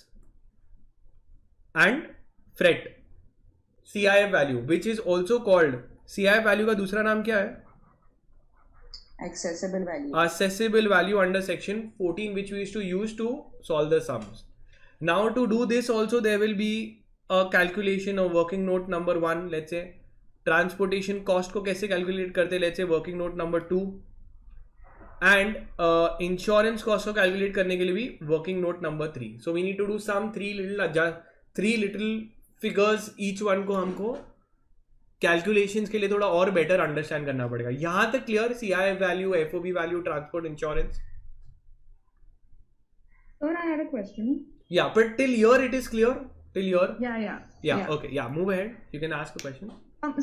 S1: and freight, CIF value, which is also called, CIF value का दूसरा नाम क्या है?
S3: Accessible value.
S1: Accessible value under section 14, which we used to use to solve the sums. Now to do this also there will be a calculation of working note number 1. Let's say transportation cost को कैसे calculate करते, let's say working note number 2, and insurance cost को calculate करने के लिए भी working note number 3. So we need to do some three little figures, each one को हमको कैलकुलेशंस के लिए थोड़ा और बेटर अंडरस्टैंड करना पड़ेगा. यहां तक clear? CIF value, FOB value, transport, insurance.
S4: Sir, I had a question.
S1: Yeah, but till here it is clear. Till here.
S4: Yeah.
S1: Okay. Yeah. Move ahead. You can ask a question.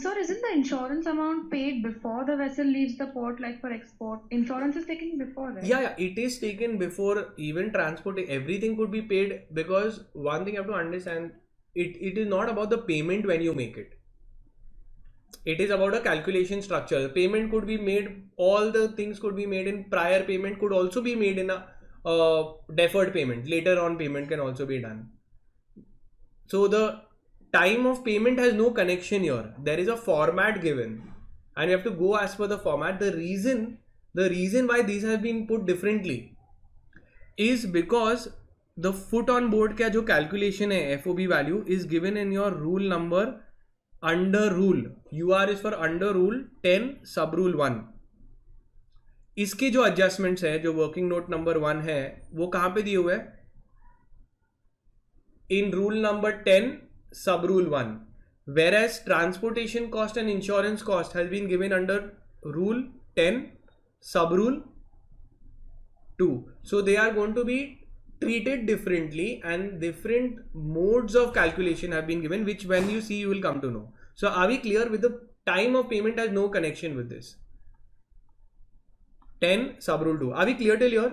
S4: Sir, isn't the insurance amount paid before the vessel leaves the port, like for export? Insurance is taken before, right?
S1: Yeah, it is taken before even transport. Everything could be paid, because one thing you have to understand, it is not about the payment when you make it. It is about a calculation structure. Payment could be made, all the things could be made in prior payment, could also be made in a deferred payment. Later on payment can also be done. So the time of payment has no connection here. There is a format given and you have to go as per the format. The reason why these have been put differently is because the foot on board का जो calculation है FOB value is given in your rule number under rule. UR is for under rule 10 sub rule 1. इसके जो adjustments है, जो working note number 1 है, वो कहाँ पे दिए हुए हैं? In rule number 10 sub rule 1, whereas transportation cost and insurance cost has been given under rule 10 sub rule 2. So they are going to be treated differently and different modes of calculation have been given, which when you see you will come to know. So are we clear with the time of payment has no connection with this? 10 sub rule 2. Are we clear till here?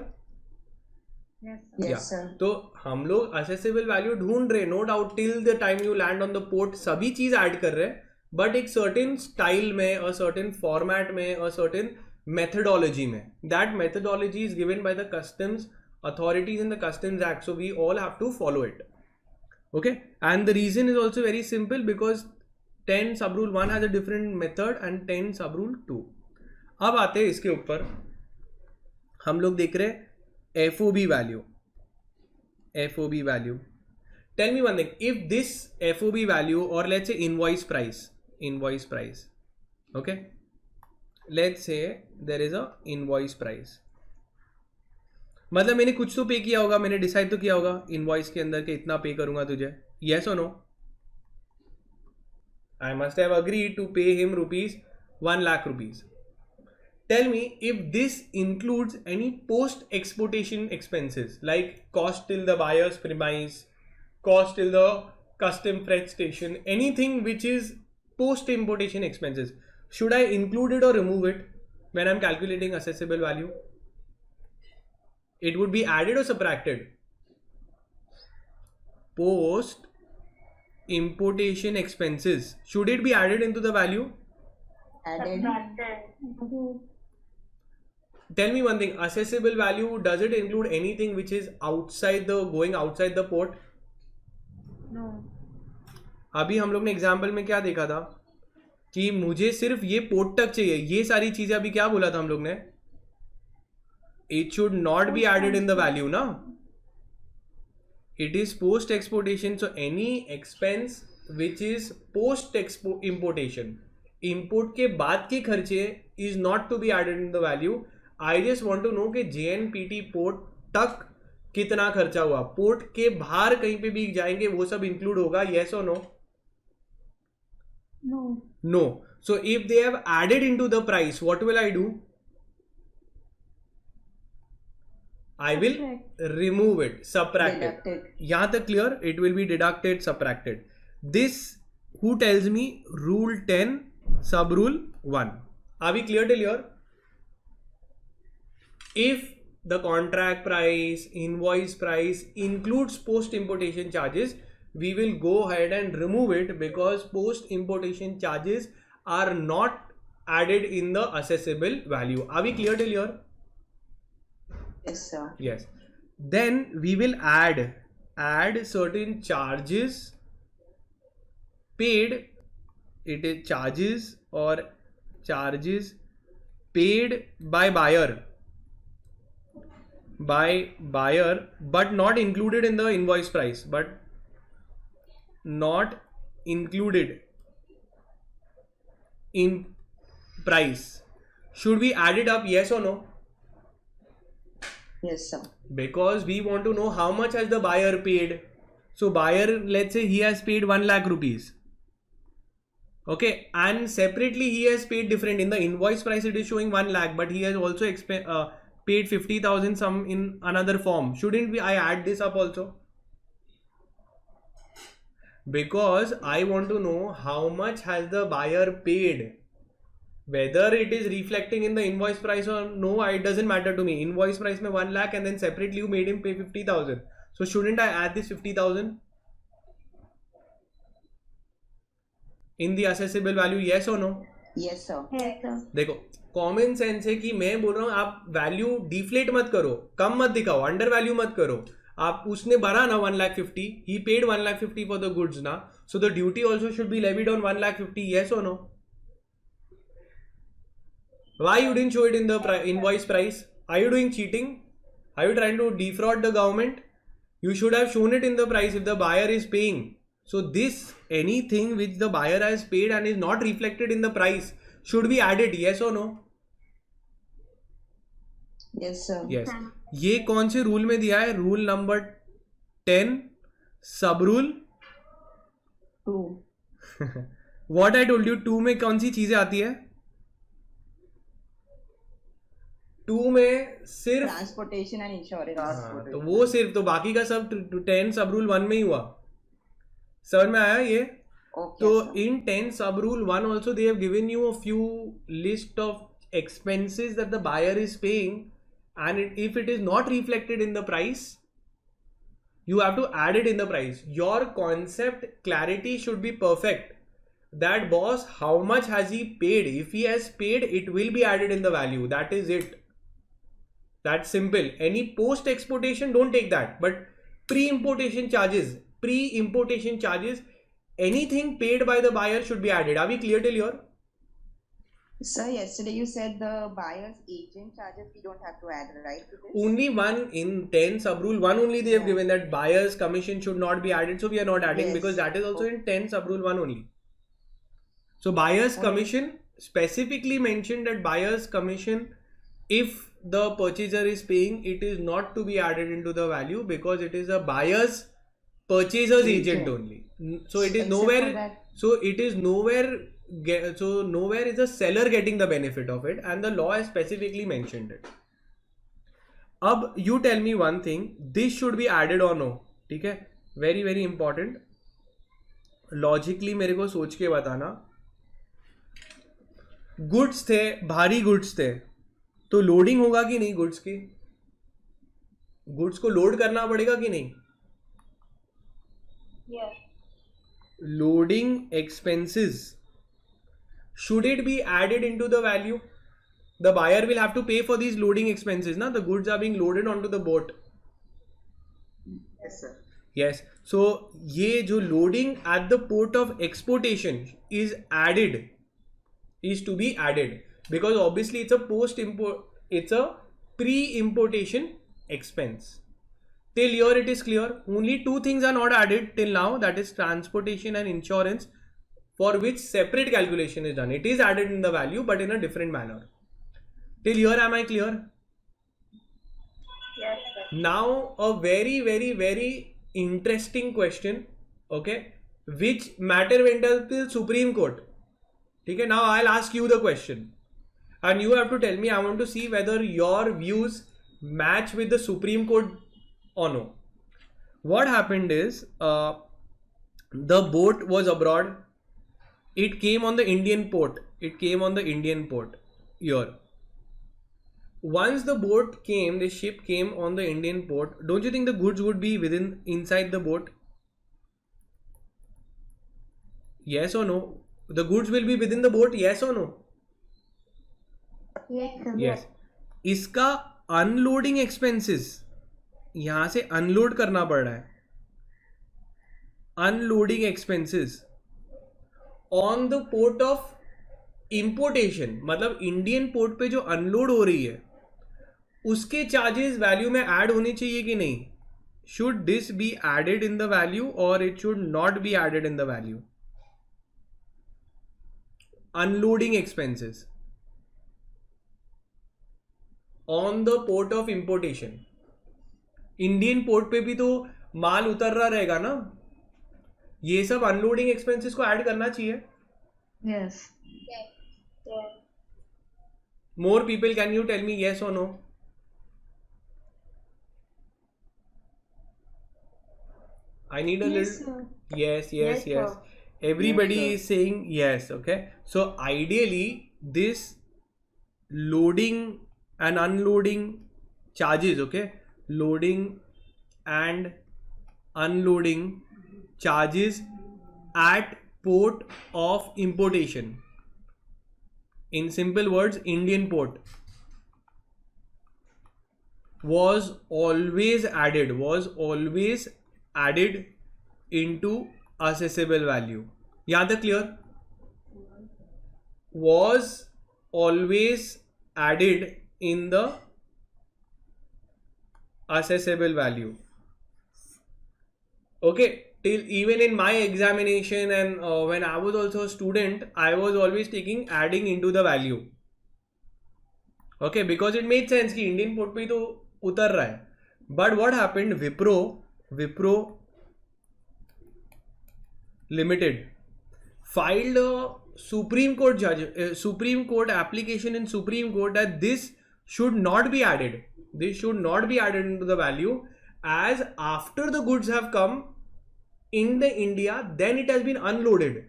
S4: Yes, sir.
S3: Yes,
S1: Yeah.
S3: sir.
S1: तो हम लोग accessible value ढूंढ रहे, no doubt, till the time you land on the port सभी चीज add कर रहे हैं, बट एक सर्टेन स्टाइल में, अ सर्टेन फॉर्मेट में, अ सर्टेन मेथडोलॉजी में. That methodology is given by the customs authorities in the customs act, so we all have to follow it. Okay, and the reason is also very simple, because 10 sub rule 1 has a different method and 10 sub rule 2. अब आते हैं इसके ऊपर, हम लोग देख रहे हैं FOB value. FOB value. Tell me one thing, if this FOB value, or let's say invoice price, okay, let's say there is a invoice price. मतलब मैंने कुछ तो पे किया होगा, मैंने डिसाइड तो किया होगा इनवॉइस के अंदर के इतना पे करूंगा तुझे, यस और no? I must have agreed to pay him ₹1 lakh. Tell me if this includes any post exportation expenses like cost till the buyer's premise, cost till the custom freight station, anything which is post importation expenses. Should I include it और remove it when I am calculating assessable value? It would be added or subtracted? Post importation expenses, should it be added into the value?
S3: Added.
S1: Tell me one thing, assessable value, does it include anything which is going outside the port?
S4: No.
S1: अभी हम लोग ने example में क्या देखा था कि मुझे सिर्फ ये पोर्ट तक चाहिए, ये सारी चीजें अभी क्या बोला था हम लोग ने? It should not be added in the value, na? It is post exportation, so any expense which is post importation, import के बाद के खर्चे is not to be added in the value. I just want to know कि JNPT port तक कितना खर्चा हुआ, port के बाहर कहीं पे भी जाएंगे वो सब इंक्लूड होगा, yes or no?
S4: No.
S1: No. So if they have added into the price, what will I do? I will remove it, subtract it.
S3: Deducted.
S1: यहाँ तक clear? It will be deducted, subtracted. This, who tells me? Rule 10 sub rule 1. Are we clear till here? If the contract price, invoice price includes post importation charges, we will go ahead and remove it, because post importation charges are not added in the assessable value. Are we clear till here?
S3: Yes, sir.
S1: Yes. Then we will add certain charges paid. It is charges paid by buyer, but not included in the invoice price, but not included in price. Should we add it up, yes or no?
S3: Yes, sir.
S1: Because we want to know how much has the buyer paid. So buyer, let's say he has paid ₹1 lakh. Okay, and separately he has paid different. In the invoice price it is showing 1 lakh, but he has also paid 50,000 some in another form. Shouldn't I add this up also? Because I want to know how much has the buyer paid. Whether it is reflecting in the invoice price or no, it doesn't matter to me. Invoice price में 1 lakh and then separately you made him pay 50,000. So shouldn't I add this 50,000 in the assessable value? Yes or no?
S3: Yes, sir.
S4: Yes, sir.
S1: देखो common sense है कि मैं बोल रहा हूँ आप value deflate मत करो, कम मत दिखाओ, अंडर वैल्यू मत करो. आप उसने भरा ना 1,50,000, he paid 1,50,000 for the goods ना, so the duty also should be levied on 1,50,000. Yes or no? Why you didn't show it in the invoice price? Are you doing cheating? Are you trying to defraud the government? You should have shown it in the price if the buyer is paying. So this, anything which the buyer has paid and is not reflected in the price, should be added, yes or no?
S3: Yes, sir.
S1: Yes. ये कौन से rule में दिया है? Rule number 10 सब rule
S3: 2.
S1: What I told you, 2 में कौन सी चीजें आती है? 2 में सिर्फ
S3: Transportation and insurance.
S1: हाँ, तो वो सिर्फ, तो बाकी का सब 10 सब रूल 1 में ही हुआ. समझ में आया ये?
S3: Okay,
S1: So
S3: sir.
S1: in 10 sub rule 1 also they have given you a few list of expenses that the buyer is paying, and if it is not reflected in the price, you have to add it in the price. Your concept clarity should be perfect. That boss, how much has he paid? If he has paid, it will be added in the value. That is it. That's simple. Any post exportation, don't take that. But pre-importation charges, anything paid by the buyer should be added. Are we clear till here?
S3: Sir, yesterday you said the buyer's agent charges we don't have to add, right? To this?
S1: Only one in 10 sub rule 1 only they have
S3: Yeah.
S1: given that buyer's commission should not be added. So we are not adding
S3: Yes.
S1: because that is also in 10 sub rule 1 only. So buyer's
S3: Okay.
S1: commission specifically mentioned that buyer's commission, if the purchaser is paying, it is not to be added into the value because it is a buyer's purchaser's agent only. So it is
S3: Except for
S1: nowhere.
S3: that-
S1: So it is nowhere. So nowhere is the seller getting the benefit of it, and the law has specifically mentioned it. अब you tell me one thing. This should be added or no? ठीक है? Very very important. Logically मेरे को सोच के बताना. Goods थे, भारी गुड्स थे, तो लोडिंग होगा कि नहीं गुड्स की? गुड्स को लोड करना पड़ेगा कि नहीं?
S5: Yes.
S1: Loading expenses, should it be added into the value? The buyer will have to pay for these loading expenses. Na? The goods are being loaded onto the boat.
S2: Yes, sir.
S1: Yes. So ये जो loading at the port of exportation is added, is to be added, because obviously it's a post import, it's a pre-importation expense. Till here it is clear. Only two things are not added till now, that is transportation and insurance, for which separate calculation is done. It is added in the value but in a different manner. Till here am I clear?
S5: Yes, sir.
S1: Now a very very very interesting question. Okay, which matter went up till Supreme Court. Okay, now I'll ask you the question and you have to tell me. I want to see whether your views match with the Supreme Court or no. What happened is the boat was abroad. It came on the Indian port. Here. Once the boat came, the ship came on the Indian port, don't you think the goods would be inside the boat? Yes or no? The goods will be within the boat, yes or no?
S5: Yes, sir.
S1: Yes. इसका unloading expenses, यहाँ से unload करना पड़ रहा है. Unloading expenses on the port of importation, मतलब Indian port पे जो अनलोड हो रही है उसके चार्जेस वैल्यू में ऐड होने चाहिए कि नहीं? Should this be added in the value और it should not be added in the value? Unloading expenses on the port of importation, Indian port पे भी तो माल उतर रहा रहेगा ना, ये सब अनलोडिंग एक्सपेंसेस को ऐड करना चाहिए.
S4: Yes.
S5: Yes. Yes.
S1: More people, can you tell me yes or no? I need a little. Yes, yes, yes.
S5: sir.
S1: Everybody
S3: Yes, sir.
S1: is saying yes. Okay. So ideally, this loading and unloading charges. Okay, loading and unloading charges at port of importation. In simple words, Indian port was always added into assessable value. यहाँ तक clear? Was always added in the assessable value. Okay, till even in my examination and when I was also a student, I was always taking adding into the value. Okay, because it made sense कि Indian port पे ही तो उतर रहा है. But what happened? Wipro Limited filed a Supreme Court application in Supreme Court that this should not be added. This should not be added into the value, as after the goods have come, in the India, then it has been unloaded.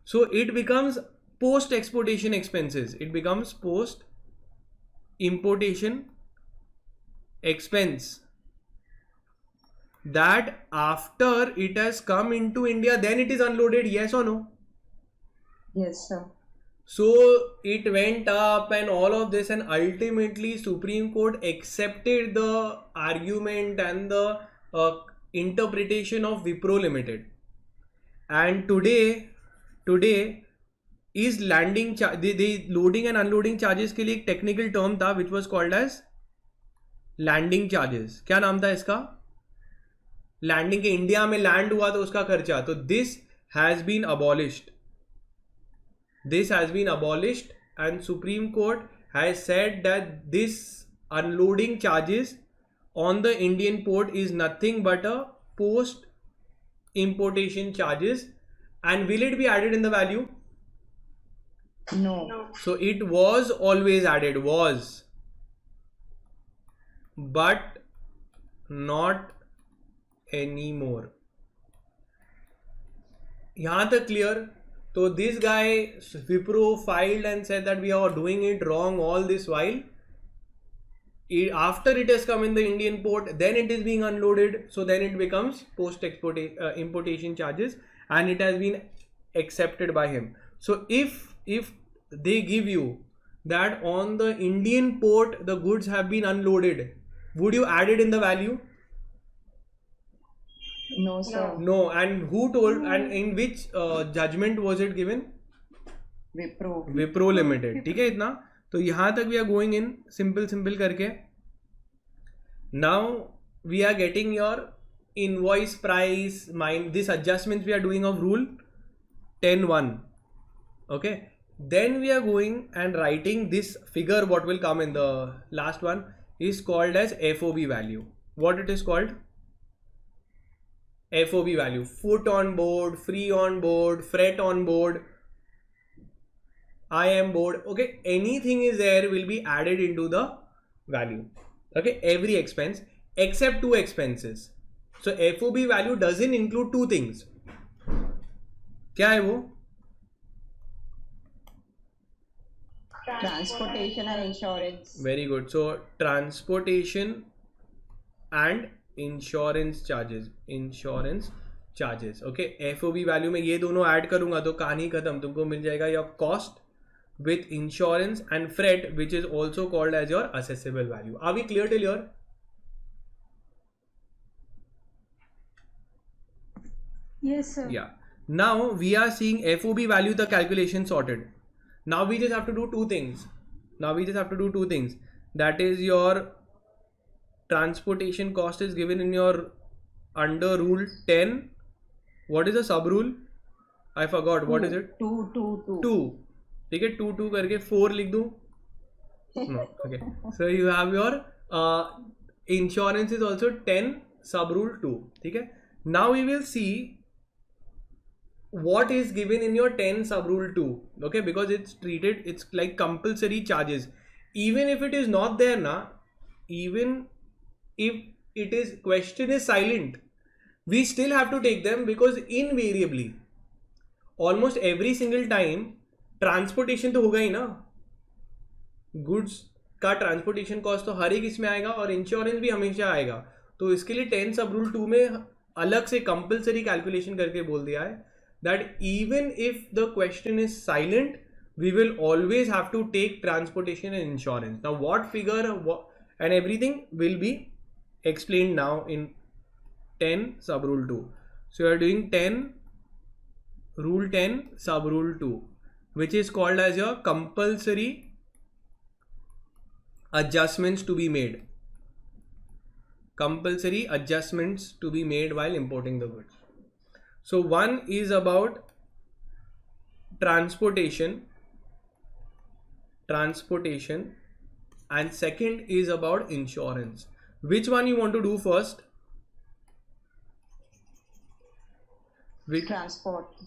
S1: So it becomes post exportation expenses. It becomes post importation expense. That after it has come into India, then it is unloaded. Yes or no?
S3: Yes, sir.
S1: So it went up and all of this, and ultimately Supreme Court accepted the argument and the interpretation of Wipro Limited. And today is landing the loading and unloading charges के लिए एक technical term था which was called as landing charges. क्या नाम था इसका? Landing के India में लैंड हुआ तो उसका खर्चा. तो this has been abolished. This has been abolished, and Supreme Court has said that this unloading charges on the Indian port is nothing but a post importation charges. And will it be added in the value?
S3: No.
S1: So it was always added, but not anymore. यहाँ तक clear? So this guy Wipro filed and said that we are doing it wrong all this while. After it has come in the Indian port, then it is being unloaded. So then it becomes post importation charges, and it has been accepted by him. So if they give you that on the Indian port the goods have been unloaded, would you add it in the value?
S3: No, sir.
S1: No. And who told, and in which judgment was it given? Wipro Limited. ठीक है इतना. तो यहाँ तक we are going in simple करके. Now we are getting your invoice price, this adjustments we are doing of rule 10.1. Okay. Then we are going and writing this figure. What will come in the last one is called as FOB value. What it is called? FOB value. Foot on board, free on board, freight on board, I am board. Okay, anything is there will be added into the value. Okay, every expense except two expenses. So FOB value doesn't include two things. क्या है वो?
S3: Transportation and insurance.
S1: Very good. So transportation and insurance charges. Okay, FOB value में ये दोनों add करूंगा तो कहानी खत्म. तुमको मिल जाएगा your cost with insurance and freight which is also called as your assessable value. Are we clear till your?
S4: Yes, sir.
S1: Yeah. Now we are seeing FOB value, the calculation sorted. Now we just have to do two things. That is your transportation cost is given in your under rule 10. What is the sub rule? I forgot. What is it? 2. ठीक है, 2 करके 4 लिख दूं. No. Okay. So you have your insurance is also 10 sub rule 2. ठीक है. Now we will see what is given in your 10 sub rule 2. Okay, because it's like compulsory charges. Even if it is not there na, even if it is question is silent, we still have to take them, because invariably almost every single time transportation तो होगा ही ना. Goods का transportation cost तो हर एक इसमें आएगा और insurance भी हमेशा आएगा. तो इसके लिए 10 सब रूल 2 में अलग से कंपलसरी कैलकुलेशन करके बोल दिया है that even if the question is silent we will always have to take transportation and insurance. Now what figure and everything will be explained now in 10 sub rule 2. So you are doing 10 rule 10 sub rule 2, which is called as your compulsory adjustments to be made. Compulsory adjustments to be made while importing the goods. So one is about transportation, and second is about insurance. Which one you want to do first?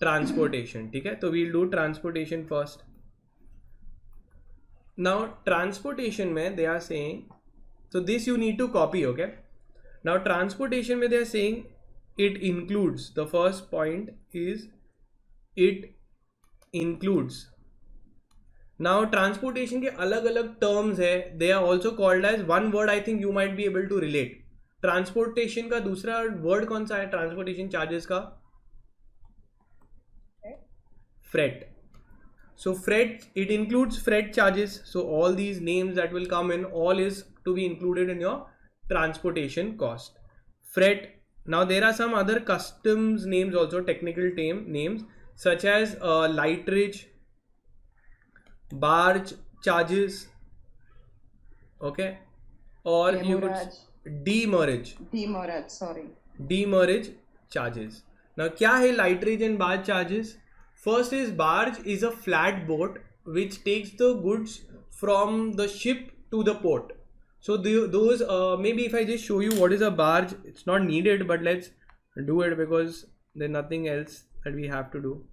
S1: Transportation. ठीक है, तो we'll do transportation first. Now transportation में they are saying, so this you need to copy. Okay, now transportation में they are saying it includes, the first point is it includes. Now transportation के अलग अलग terms है, they are also called as, one word I think you might be able to relate. Transportation का दूसरा word कौन सा है transportation charges का? Freight. So freight, it includes freight charges. So all these names that will come in, all is to be included in your transportation cost. Freight. Now there are some other customs names also, technical names such as lighterage, barge charges, okay, or you could demurrage. Demurrage charges. Now क्या है lighterage and barge charges? First is barge is a flat boat which takes the goods from the ship to the port. So those maybe if I just show you what is a barge, it's not needed, but let's do it because there's nothing else that we have to do.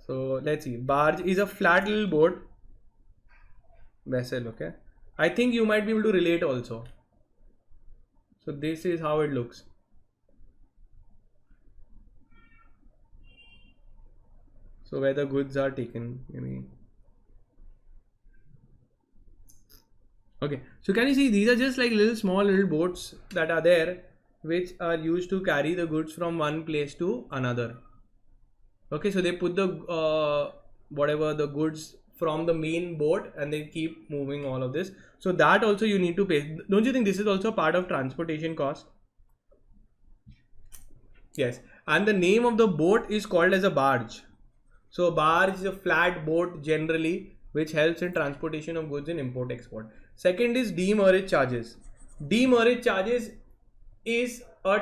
S1: So let's see, barge is a flat little boat vessel, okay. I think you might be able to relate also. So this is how it looks. So where the goods are taken, maybe. Okay, so can you see these are just like small little boats that are there, which are used to carry the goods from one place to another. Okay, so they put the whatever the goods from the main boat and they keep moving all of this. So that also you need to pay. Don't you think this is also part of transportation cost? Yes, and the name of the boat is called as a barge. So barge is a flat boat generally which helps in transportation of goods in import export. Second is demurrage charges. Demurrage charges is a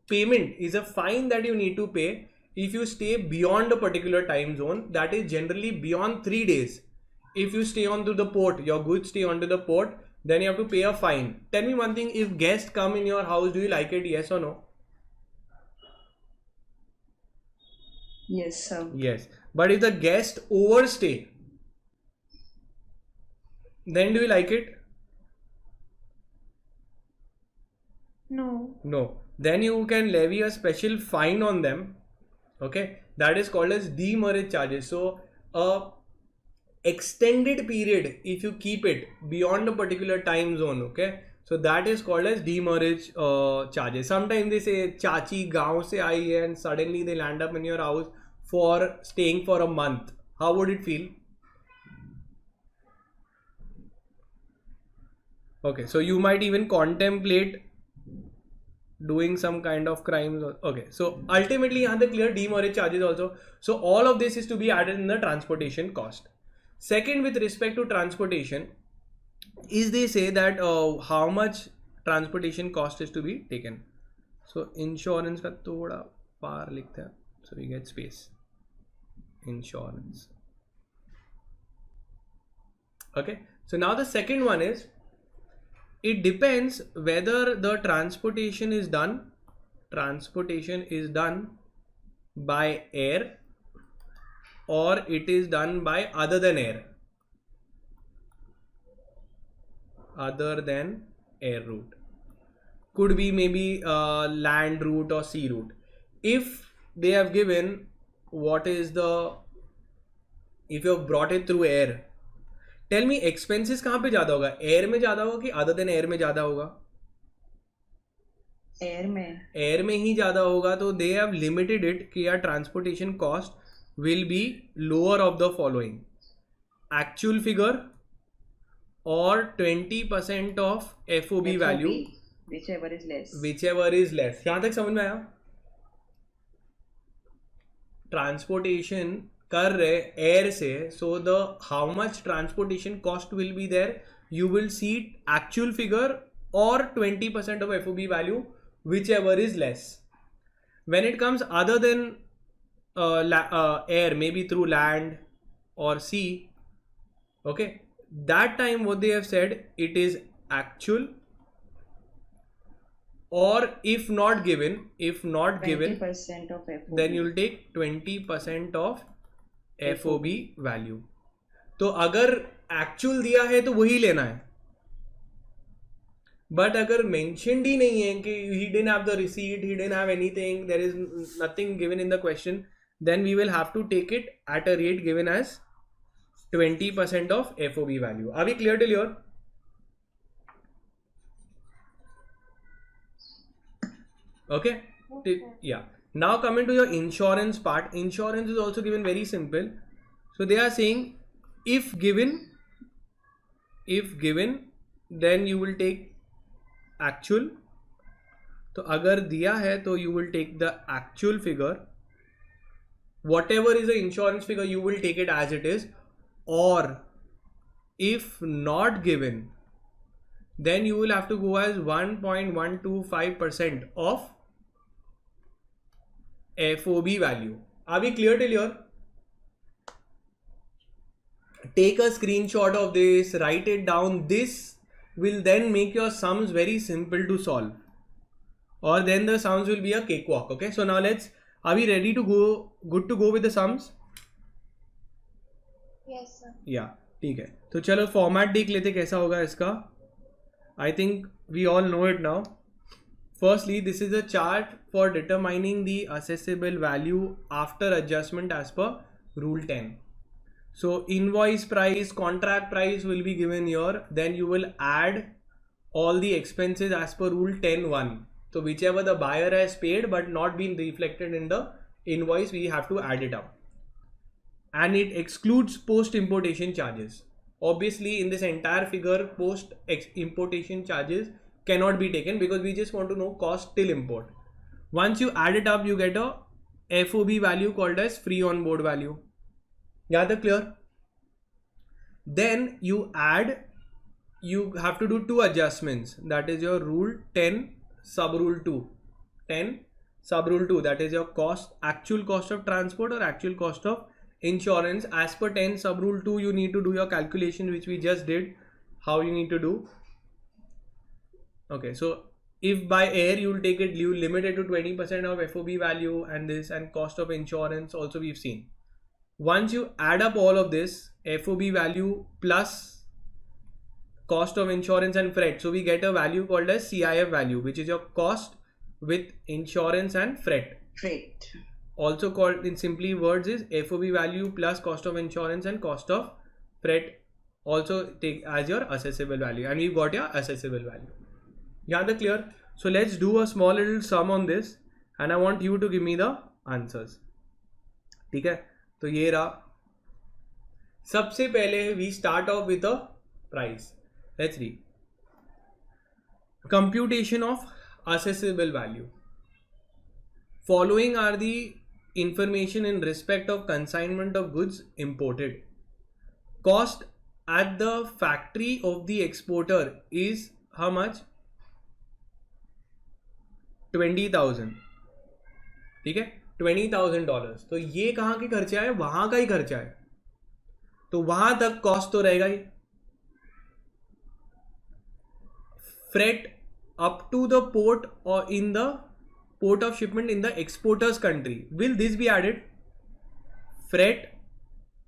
S1: payment, is a fine that you need to pay if you stay beyond a particular time zone, that is generally beyond 3 days. If you stay onto the port, your goods stay onto the port, then you have to pay a fine. Tell me one thing, if guests come in your house, do you like it, yes or no?
S3: Yes, sir.
S1: Yes, but if the guest overstay, then do you like it?
S4: No.
S1: No. Then you can levy a special fine on them. Okay, that is called as demurrage charges. So a extended period, if you keep it beyond a particular time zone, okay, so that is called as demurrage charges. Sometimes they say chachi gaon se aayi hai and suddenly they land up in your house for staying for a month. How would it feel? Okay, so you might even contemplate doing some kind of crimes. Okay, so ultimately यहाँ तक clear, demurrage charges also. So all of this is to be added in the transportation cost. Second, with respect to transportation, is they say that how much transportation cost is to be taken. So insurance का थोड़ा पार लिखते हैं, so we get space. Insurance. Okay, so now the second one is, it depends whether the transportation is done by air or it is done by other than air route. Could be maybe land route or sea route. If they have given what is the, if you have brought it through air, tell me expenses कहाँ पे ज्यादा होगा, air में ज्यादा होगा कि other than air में ज्यादा होगा? एयर में ही ज्यादा होगा. तो दे हैव लिमिटेड इट कि यार transportation cost will be lower of the following: actual figure और 20% of FOB value, whichever is less. यहां तक समझ में आया? ट्रांसपोर्टेशन कर रहे एयर से, so the how much transportation cost will be there, you will see actual figure और 20% of FOB value, whichever is less. When it comes other than air, maybe through land or sea, okay, that time what they have said, it is actual, or if not given
S3: 20% of FOB.
S1: then you will take 20% of FOB value. तो अगर actual दिया है तो वही लेना है, but अगर mentioned ही नहीं है कि he didn't have the receipt, he didn't have anything, there is nothing given in the question, then we will have to take it at a rate given as 20% of FOB value. Are we clear till here? Okay. Yeah. Now coming to your insurance part, insurance is also given very simple. So they are saying if given, then you will take actual. तो अगर दिया है तो you will take the actual figure. Whatever is the insurance figure, you will take it as it is. Or if not given, then you will have to go as 1.125% of FOB value. Are we clear till here? Take a screenshot of this, write it down. This will then make your sums very simple to solve, or then the sums will be a cakewalk. Okay, so now are we ready to go, good to go with the sums?
S5: Yes, sir.
S1: Yeah, ठीक है. तो चलो format देख लेते कैसा होगा इसका. I think we all know it now. Firstly, this is a chart for determining the assessable value after adjustment as per Rule 10. So invoice price, contract price will be given here. Then you will add all the expenses as per Rule 10(1). So whichever the buyer has paid but not been reflected in the invoice, we have to add it up. And it excludes post importation charges. Obviously in this entire figure, post importation charges cannot be taken because we just want to know cost till import. Once you add it up, you get a FOB value called as free on board value. Yeah, the clear? Then you have to do two adjustments. That is your Rule 10 sub Rule 2. 10 sub Rule 2, that is your cost, actual cost of transport or actual cost of insurance. As per 10 sub Rule 2, you need to do your calculation, which we just did. How you need to do? Okay, so if by air you will take it, you limit it to 20% of FOB value, and this and cost of insurance also we've seen. Once you add up all of this, FOB value plus cost of insurance and freight, so we get a value called as CIF value, which is your cost with insurance and freight. Also called in simply words is FOB value plus cost of insurance and cost of freight. Also take as your assessable value, and we've got your assessable value. Yeah, the clear? So let's do a small little sum on this, and I want you to give me the answers. ठीक है, तो ये रहा. सबसे पहले we start off with a price. Let's read. Computation of assessable value. Following are the information in respect of consignment of goods imported. Cost at the factory of the exporter is how much? 20,000. ठीक है, $20,000. तो ये कहाँ के खर्चा है? वहां का ही खर्चा है, तो वहां तक कॉस्ट तो रहेगा ही. Freight up to the port or in the port of shipment in the exporter's country, will this be added? Freight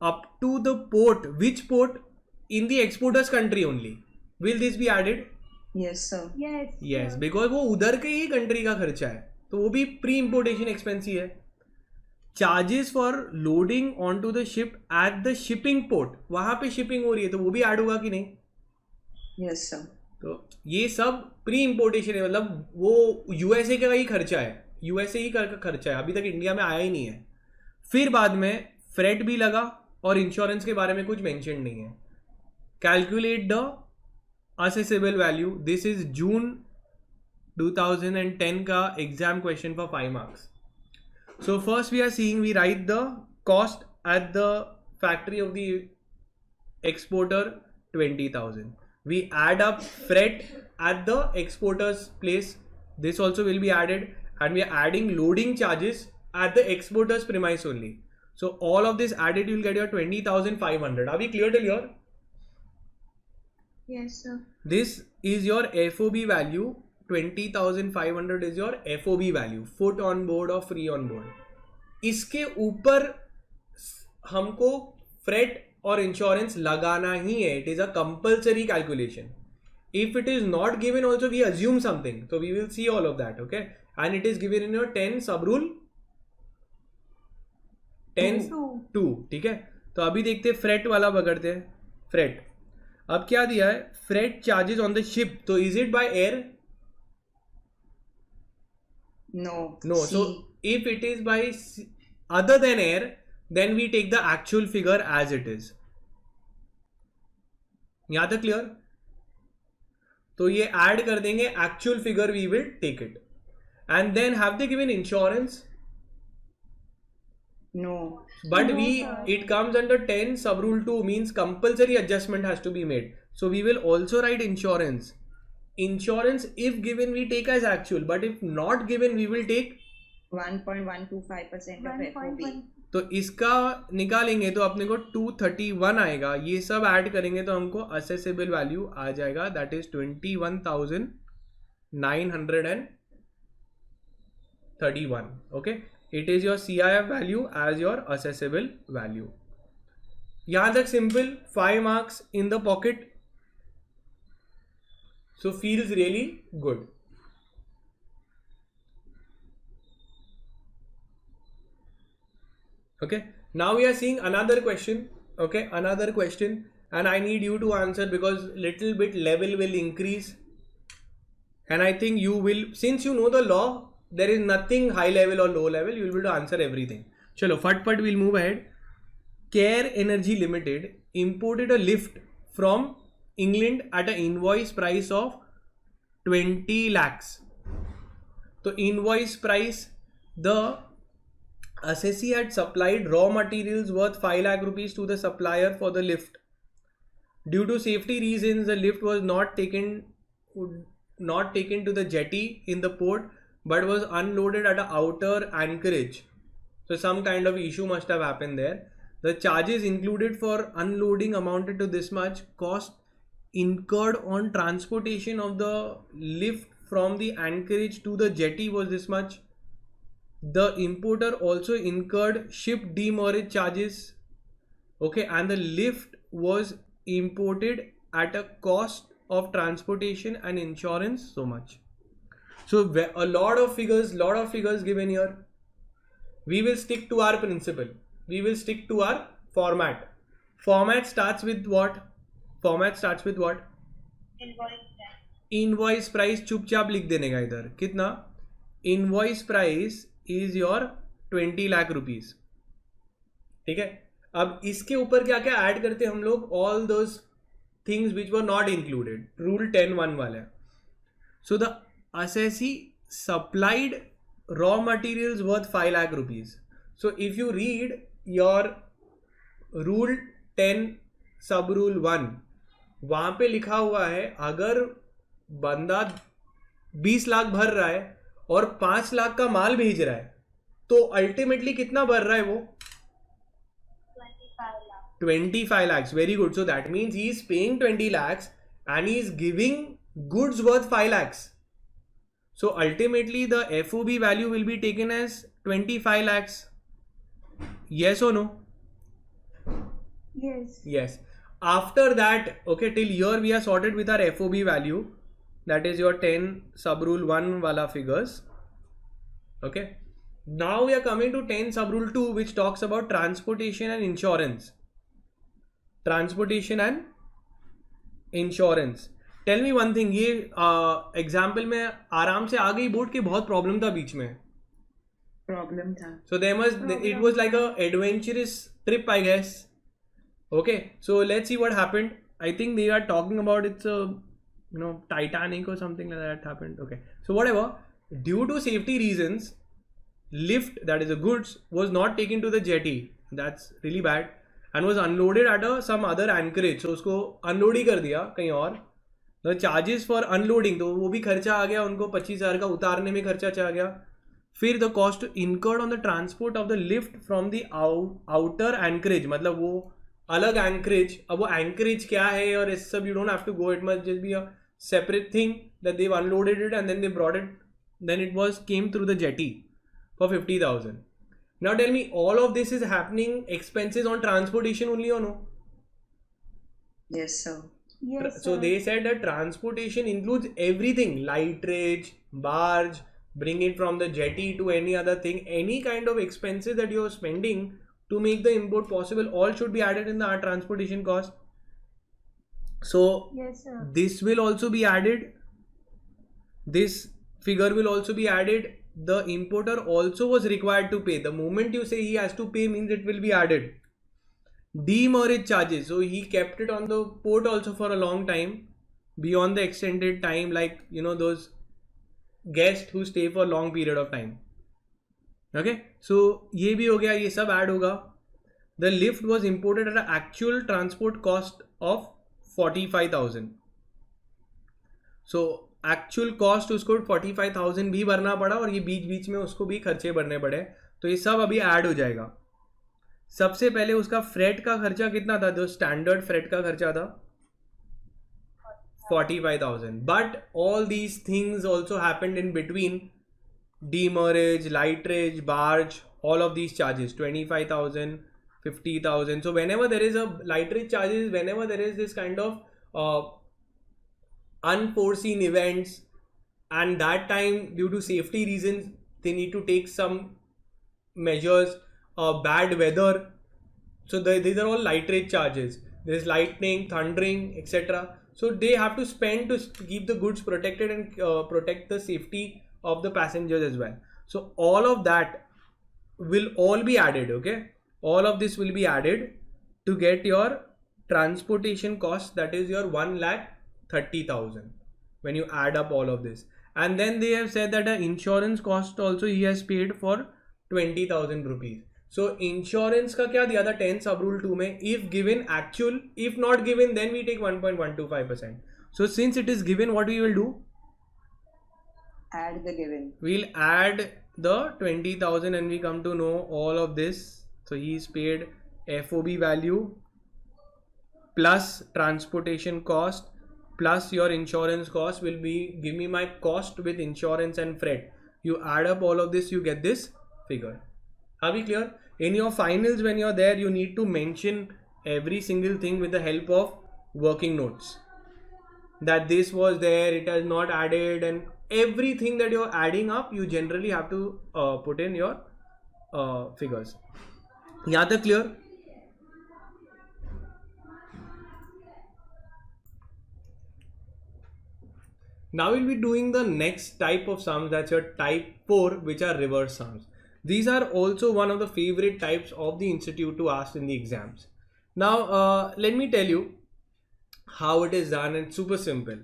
S1: up to the port, which port? In the exporter's country only. Will this be added?
S3: Yes, sir.
S1: Yes, because वो उधर के ही country का खर्चा है, तो वो भी pre importation expense ही है. Charges for loading on to the ship at the shipping port, वहां पे शिपिंग हो रही है, तो वो भी ऐड होगा कि नहीं?
S3: Yes, sir.
S1: तो ये सब प्री इंपोर्टेशन है, मतलब वो यूएसए का ही खर्चा है, यूएसए ही का खर्चा है, अभी तक इंडिया में आया ही नहीं है. फिर बाद में फ्रेट भी लगा और इंश्योरेंस के बारे में कुछ मेंशन नहीं है. Calculate the assessable value. This is June 2010 का exam question for 5 marks. So first we are seeing, we write the cost at the factory of the exporter 20,000. We add up freight at the exporter's place. This also will be added, and we are adding loading charges at the exporter's premise only. So all of this added, you will get your 20,500. Are we clear till here?
S4: Yes, sir.
S1: This is your FOB value. 20,500 is your FOB value, foot on board or free on board. इसके ऊपर हमको freight और insurance लगाना ही है. It is a compulsory calculation. If it is not given also, we assume something. So we will see all of that, okay? And it is given in your 10 sub rule 10 2, ठीक है? तो अभी देखते हैं freight वाला पकड़ते हैं. Freight अब क्या दिया है? Freight charges on the ship. तो is it by air?
S3: No.
S1: No. So if it is by other than air, then we take the actual figure as it is. यहां तक क्लियर? तो ये ऐड कर देंगे actual figure, we will take it. And then have they given insurance?
S3: No.
S1: But it comes under 10 sub rule 2, means compulsory adjustment has to be made. So we will also write insurance. Insurance, if given, we take as actual, but if not given, we will take
S3: 1.125% of FOB.
S1: तो इसका निकालेंगे तो अपने को 231 आएगा. ये सब add करेंगे तो हमको असेसेबल वैल्यू आ जाएगा, that is 21,931. Okay, it is your CIF value as your assessable value. यहां तक simple. 5 marks in the pocket. So feels really good. Okay, now we are seeing another question. Okay, another question, and I need you to answer because little bit level will increase, and I think you will, since you know the law, there is nothing high level or low level, you will be able to answer everything. Chalo, fat we'll move ahead. Care Energy Limited imported a lift from England at an invoice price of 20 lakhs. So invoice price, the assessee had supplied raw materials worth 5 lakh rupees to the supplier for the lift. Due to safety reasons, the lift was not taken to the jetty in the port, but was unloaded at an outer anchorage. So some kind of issue must have happened there. The charges included for unloading amounted to this much. Cost incurred on transportation of the lift from the anchorage to the jetty was this much. The importer also incurred ship demurrage charges. Okay, and the lift was imported at a cost of transportation and insurance so much. So a lot of figures given here. We will stick to our principle. We will stick to our format. Format starts with what? Invoice price. चुपचाप लिख देने का इधर. कितना? Invoice price is your 20 lakh rupees. ठीक है. अब इसके ऊपर क्या क्या ऐड करते हैं हम लोग? All those things which were not included. Rule 10(1) वाले. So the assessee supplied raw materials worth 5 lakh rupees. So if you read your rule 10 sub rule 1, वहां पे लिखा हुआ है अगर बंदा 20 लाख भर रहा है और 5 लाख का माल भेज रहा है तो अल्टीमेटली कितना भर रहा है वो? 25 lakhs. Very good. So that means he is paying 20 lakhs and he is giving goods worth 5 lakhs. So ultimately the FOB value will be taken as 25 lakhs. Yes or no? Yes. After that, okay, till here we are sorted with our FOB value. That is your 10 sub rule 1 wala figures. Okay. Now we are coming to 10 sub rule 2, which talks about transportation and insurance. Transportation and insurance. Tell me one thing, ये example में आराम से आ गई board के बहुत problem था बीच में.
S3: Problem था.
S1: So there must, it was like a adventurous trip, I guess. Okay, so let's see what happened. I think they are talking about it's a, Titanic or something like that happened. Okay, so whatever, due to safety reasons, lift, that is the goods, was not taken to the jetty. That's really bad. And was unloaded at some other anchorage. So उसको unload ही कर दिया कहीं और. The charges for unloading, तो वो भी खर्चा आ गया उनको, 25,000 का उतारने में खर्चा आ गया. फिर the cost incurred on the transport of the lift from the outer anchorage, मतलब वो अलग anchorage. अब वो anchorage क्या है और इस सब you don't have to go, it must just be a separate thing that they've unloaded it and then they brought it, then it came through the jetty for 50,000. Now tell me, all of this is happening expenses on transportation only or no?
S3: Yes, sir.
S4: Yes,
S1: So
S4: sir.
S1: they said that transportation includes everything: lighterage, barge, bring it from the jetty to any other thing, any kind of expenses that you are spending to make the import possible, all should be added in the transportation cost. So
S4: Yes, sir.
S1: this will also be added. This figure will also be added. The importer also was required to pay. The moment you say he has to pay means it will be added. Demurrage charges. So he kept it on the port also for a long time, beyond the extended time, like those guests who stay for long period of time. Okay, so ये भी हो गया, ये सब add होगा. The lift was imported at an actual transport cost of 45,000. So actual cost उसको 45,000 भी भरना पड़ा और ये बीच बीच में उसको भी खर्चे भरने पड़े. तो ये सब अभी ऐड हो जाएगा. सबसे पहले उसका फ्रेट का खर्चा कितना था? जो स्टैंडर्ड फ्रेट का खर्चा था 45,000. But all these things also happened in between: demurrage, lighterage, barge, all of these charges, 25,000, 50,000. So whenever there is a lighterage charges, whenever there is this kind of unforeseen events, and that time due to safety reasons they need to take some measures, bad weather, so these are all lighterage charges. There is lightning, thundering, etc. So they have to spend to keep the goods protected and protect the safety of the passengers as well. So all of that will all be added. Okay, all of this will be added to get your transportation cost, that is your 1,30,000 when you add up all of this. And then they have said that the insurance cost also he has paid for 20,000 rupees. So insurance का क्या दिया था 10 sub rule 2 में? If given actual, if not given then we take 1.125%. So since it is given, what we will do?
S3: Add the given.
S1: We'll add the 20,000 and we come to know all of this. So he's paid FOB value plus transportation cost plus your insurance cost will be, give me my cost with insurance and freight. You add up all of this, you get this figure. Are we clear? In your finals, when you're there, you need to mention every single thing with the help of working notes. That this was there, it has not added, and everything that you're adding up, you generally have to put in your figures. यहाँ तक clear? Now we'll be doing the next type of sums, that's your type 4, which are reverse sums. These are also one of the favorite types of the institute to ask in the exams. Now let me tell you how it is done. It's super simple.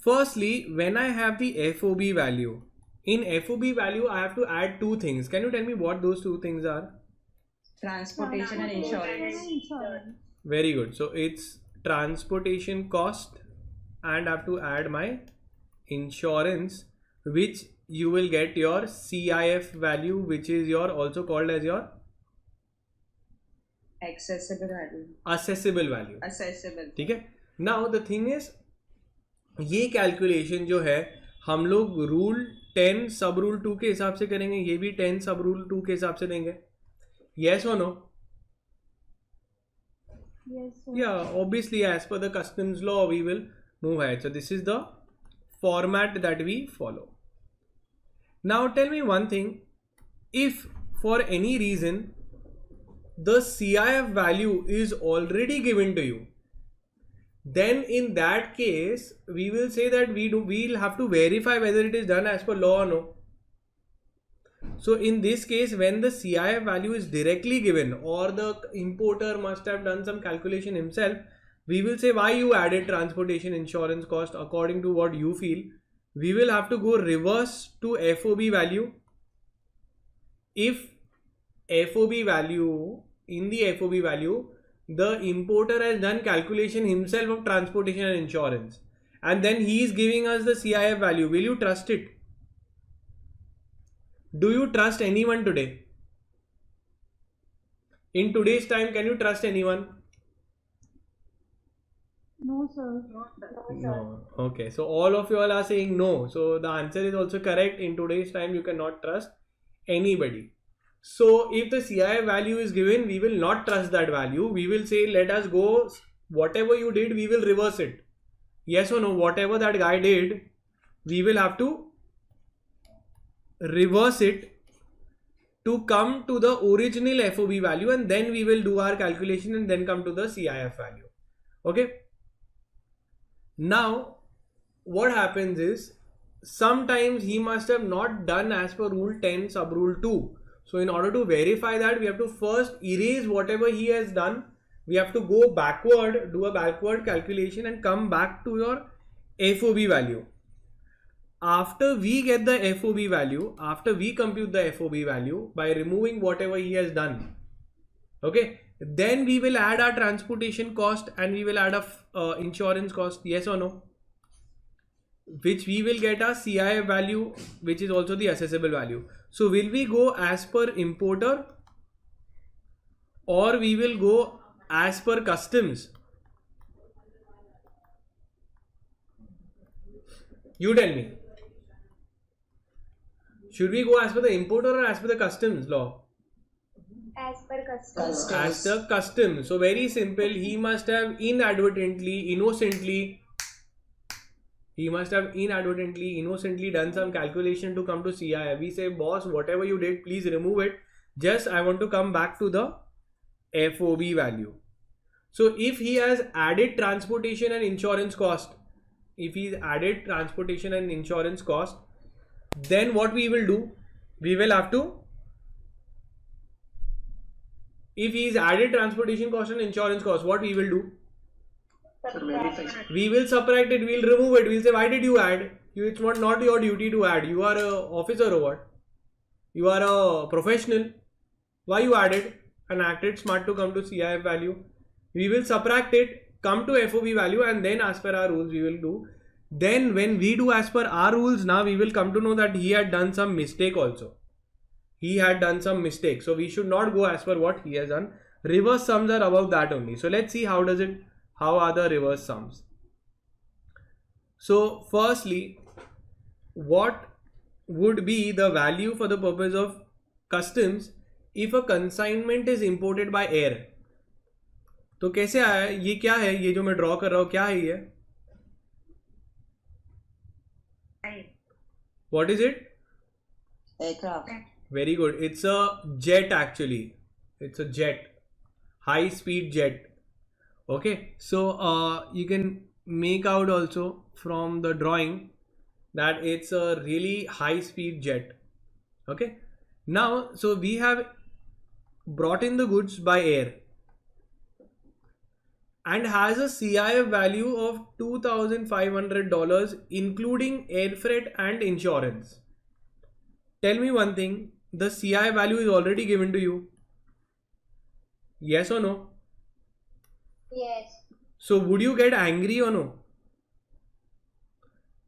S1: Firstly, when I have the FOB value, in FOB value I have to add two things. Can you tell me what those two things are?
S3: Transportation and insurance.
S1: Very good. So it's transportation cost and I have to add my insurance, which you will get your CIF value, which is your also called as your
S3: Accessible value.
S1: assessable value.
S3: Accessible.
S1: ठीक है. Now the thing is, ये calculation जो है हम लोग rule 10 सब rule 2 के हिसाब से करेंगे, ये भी 10 सब रूल 2 के हिसाब से देंगे. Yes or no?
S4: Yes, sir.
S1: Yeah, obviously as per the customs law we will move ahead. So this is the format that we follow. Now tell me one thing, if for any reason the CIF value is already given to you, then in that case we will say that we'll have to verify whether it is done as per law or no. So in this case, when the CIF value is directly given or the importer must have done some calculation himself, we will say why you added transportation insurance cost according to what you feel. We will have to go reverse to FOB value. If FOB value, in the FOB value, the importer has done calculation himself of transportation and insurance, and then he is giving us the CIF value, will you trust it? Do you trust anyone today? In today's time, can you trust anyone?
S4: No, sir.
S1: No. Okay. So all of you all are saying no. So the answer is also correct. In today's time, you cannot trust anybody. So if the CIF value is given, we will not trust that value. We will say, let us go whatever you did, we will reverse it. Yes or no? Whatever that guy did, we will have to reverse it to come to the original FOB value, and then we will do our calculation and then come to the CIF value. Okay. Now, what happens is, sometimes he must have not done as per rule 10 sub rule 2. So in order to verify that, we have to first erase whatever he has done. We have to go backward, do a backward calculation and come back to your FOB value. After we get the FOB value, after we compute the FOB value by removing whatever he has done, okay, then we will add our transportation cost and we will add a insurance cost, yes or no, which we will get a CIF value, which is also the assessable value. So will we go as per importer or we will go as per customs? You tell me. Should we go as per the importer or as per the customs law?
S5: As per custom.
S1: As the customs. So very simple. He must have inadvertently, innocently done some calculation to come to CIF. We say, boss, whatever you did, please remove it. Just I want to come back to the FOB value. So if he has added transportation and insurance cost, then what we will do, we will have to, if he is added transportation cost and insurance cost, what we will do? We will subtract it, we'll remove it, we'll say, why did you add? It's not your duty to add. You are an officer or what? You are a professional. Why you added and acted smart to come to CIF value? We will subtract it, come to FOB value, and then as per our rules we will do. Then when we do as per our rules, now we will come to know that he had done some mistake also. So we should not go as per what he has done. Reverse sums are above that only. So let's see how are the reverse sums. So firstly, what would be the value for the purpose of customs if a consignment is imported by air? तो कैसे आया? ये क्या है? ये जो मैं draw कर रहा हूँ क्या है ये? What is it?
S3: Aircraft.
S1: Very good. It's a jet actually. It's a jet. High speed jet. Okay. So you can make out also from the drawing that it's a really high speed jet. Okay. Now, so we have brought in the goods by air and has a CIF value of $2,500 including air freight and insurance. Tell me one thing, the CIF value is already given to you. Yes or no?
S5: Yes.
S1: So would you get angry or no?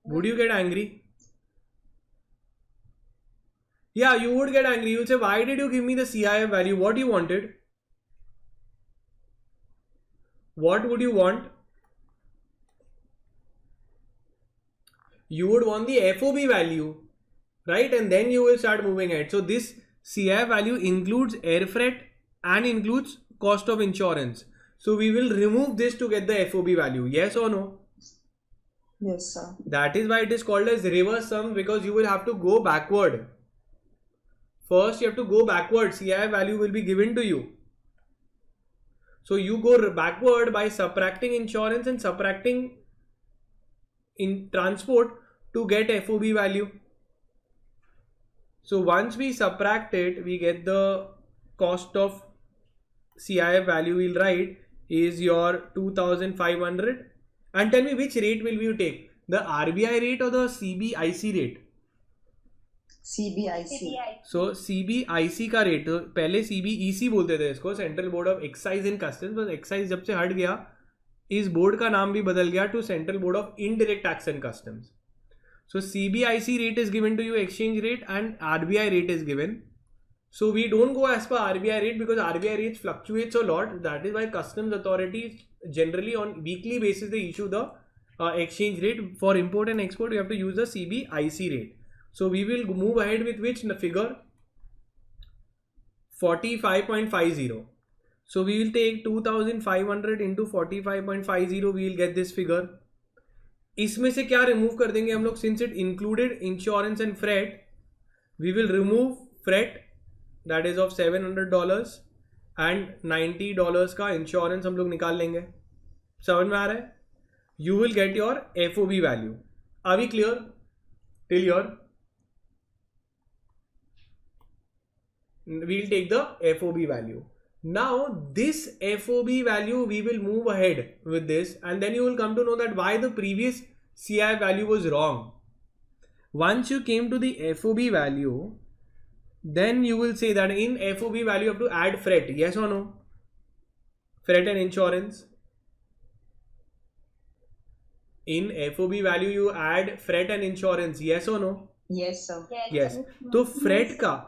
S1: Would you get angry? Yeah, you would get angry. You would say, why did you give me the CIF value? What you wanted? What would you want? You would want the FOB value, right? And then you will start moving ahead. So this CIF value includes air freight and includes cost of insurance. So we will remove this to get the FOB value. Yes or no?
S3: Yes, sir.
S1: That is why it is called as reverse sum, because you will have to go backward. First you have to go backward. CIF value will be given to you. So you go backward by subtracting insurance and subtracting in transport to get FOB value. So once we subtract it, we get the cost of CIF value. We'll write is your 2,500. And tell me, which rate will you take? The RBI rate or the CBIC rate?
S3: CBIC.
S1: So CBIC का rate, तो पहले CBEC बोलते थे इसको, central board of excise and customs, बस excise जब से हट गया इस बोर्ड का नाम भी बदल गया to central board of indirect tax and customs. So CBIC rate is given to you, exchange rate, and RBI rate is given. So we don't go as per RBI rate because RBI rates fluctuates a lot. That is why customs authorities generally on weekly basis they issue the exchange rate. For import and export you have to use the CBIC rate. So we will move ahead with which figure? 45.50. So we will take 2500 into 45.50, we will get this figure. इसमें से क्या remove कर देंगे हम लोग? Since it included insurance and freight, we will remove freight that is of $700 and $90 का insurance हम लोग निकाल लेंगे. समझ में आ रहा है? You will get your FOB value. Are we clear till your? We'll take the FOB value. Now this FOB value we will move ahead with this, and then you will come to know that why the previous CI value was wrong. Once you came to the FOB value, then you will say that in FOB value you have to add freight. Yes or no? Freight and insurance. In FOB value you add freight and insurance. Yes or no?
S3: Yes, sir.
S1: Yes. तो freight का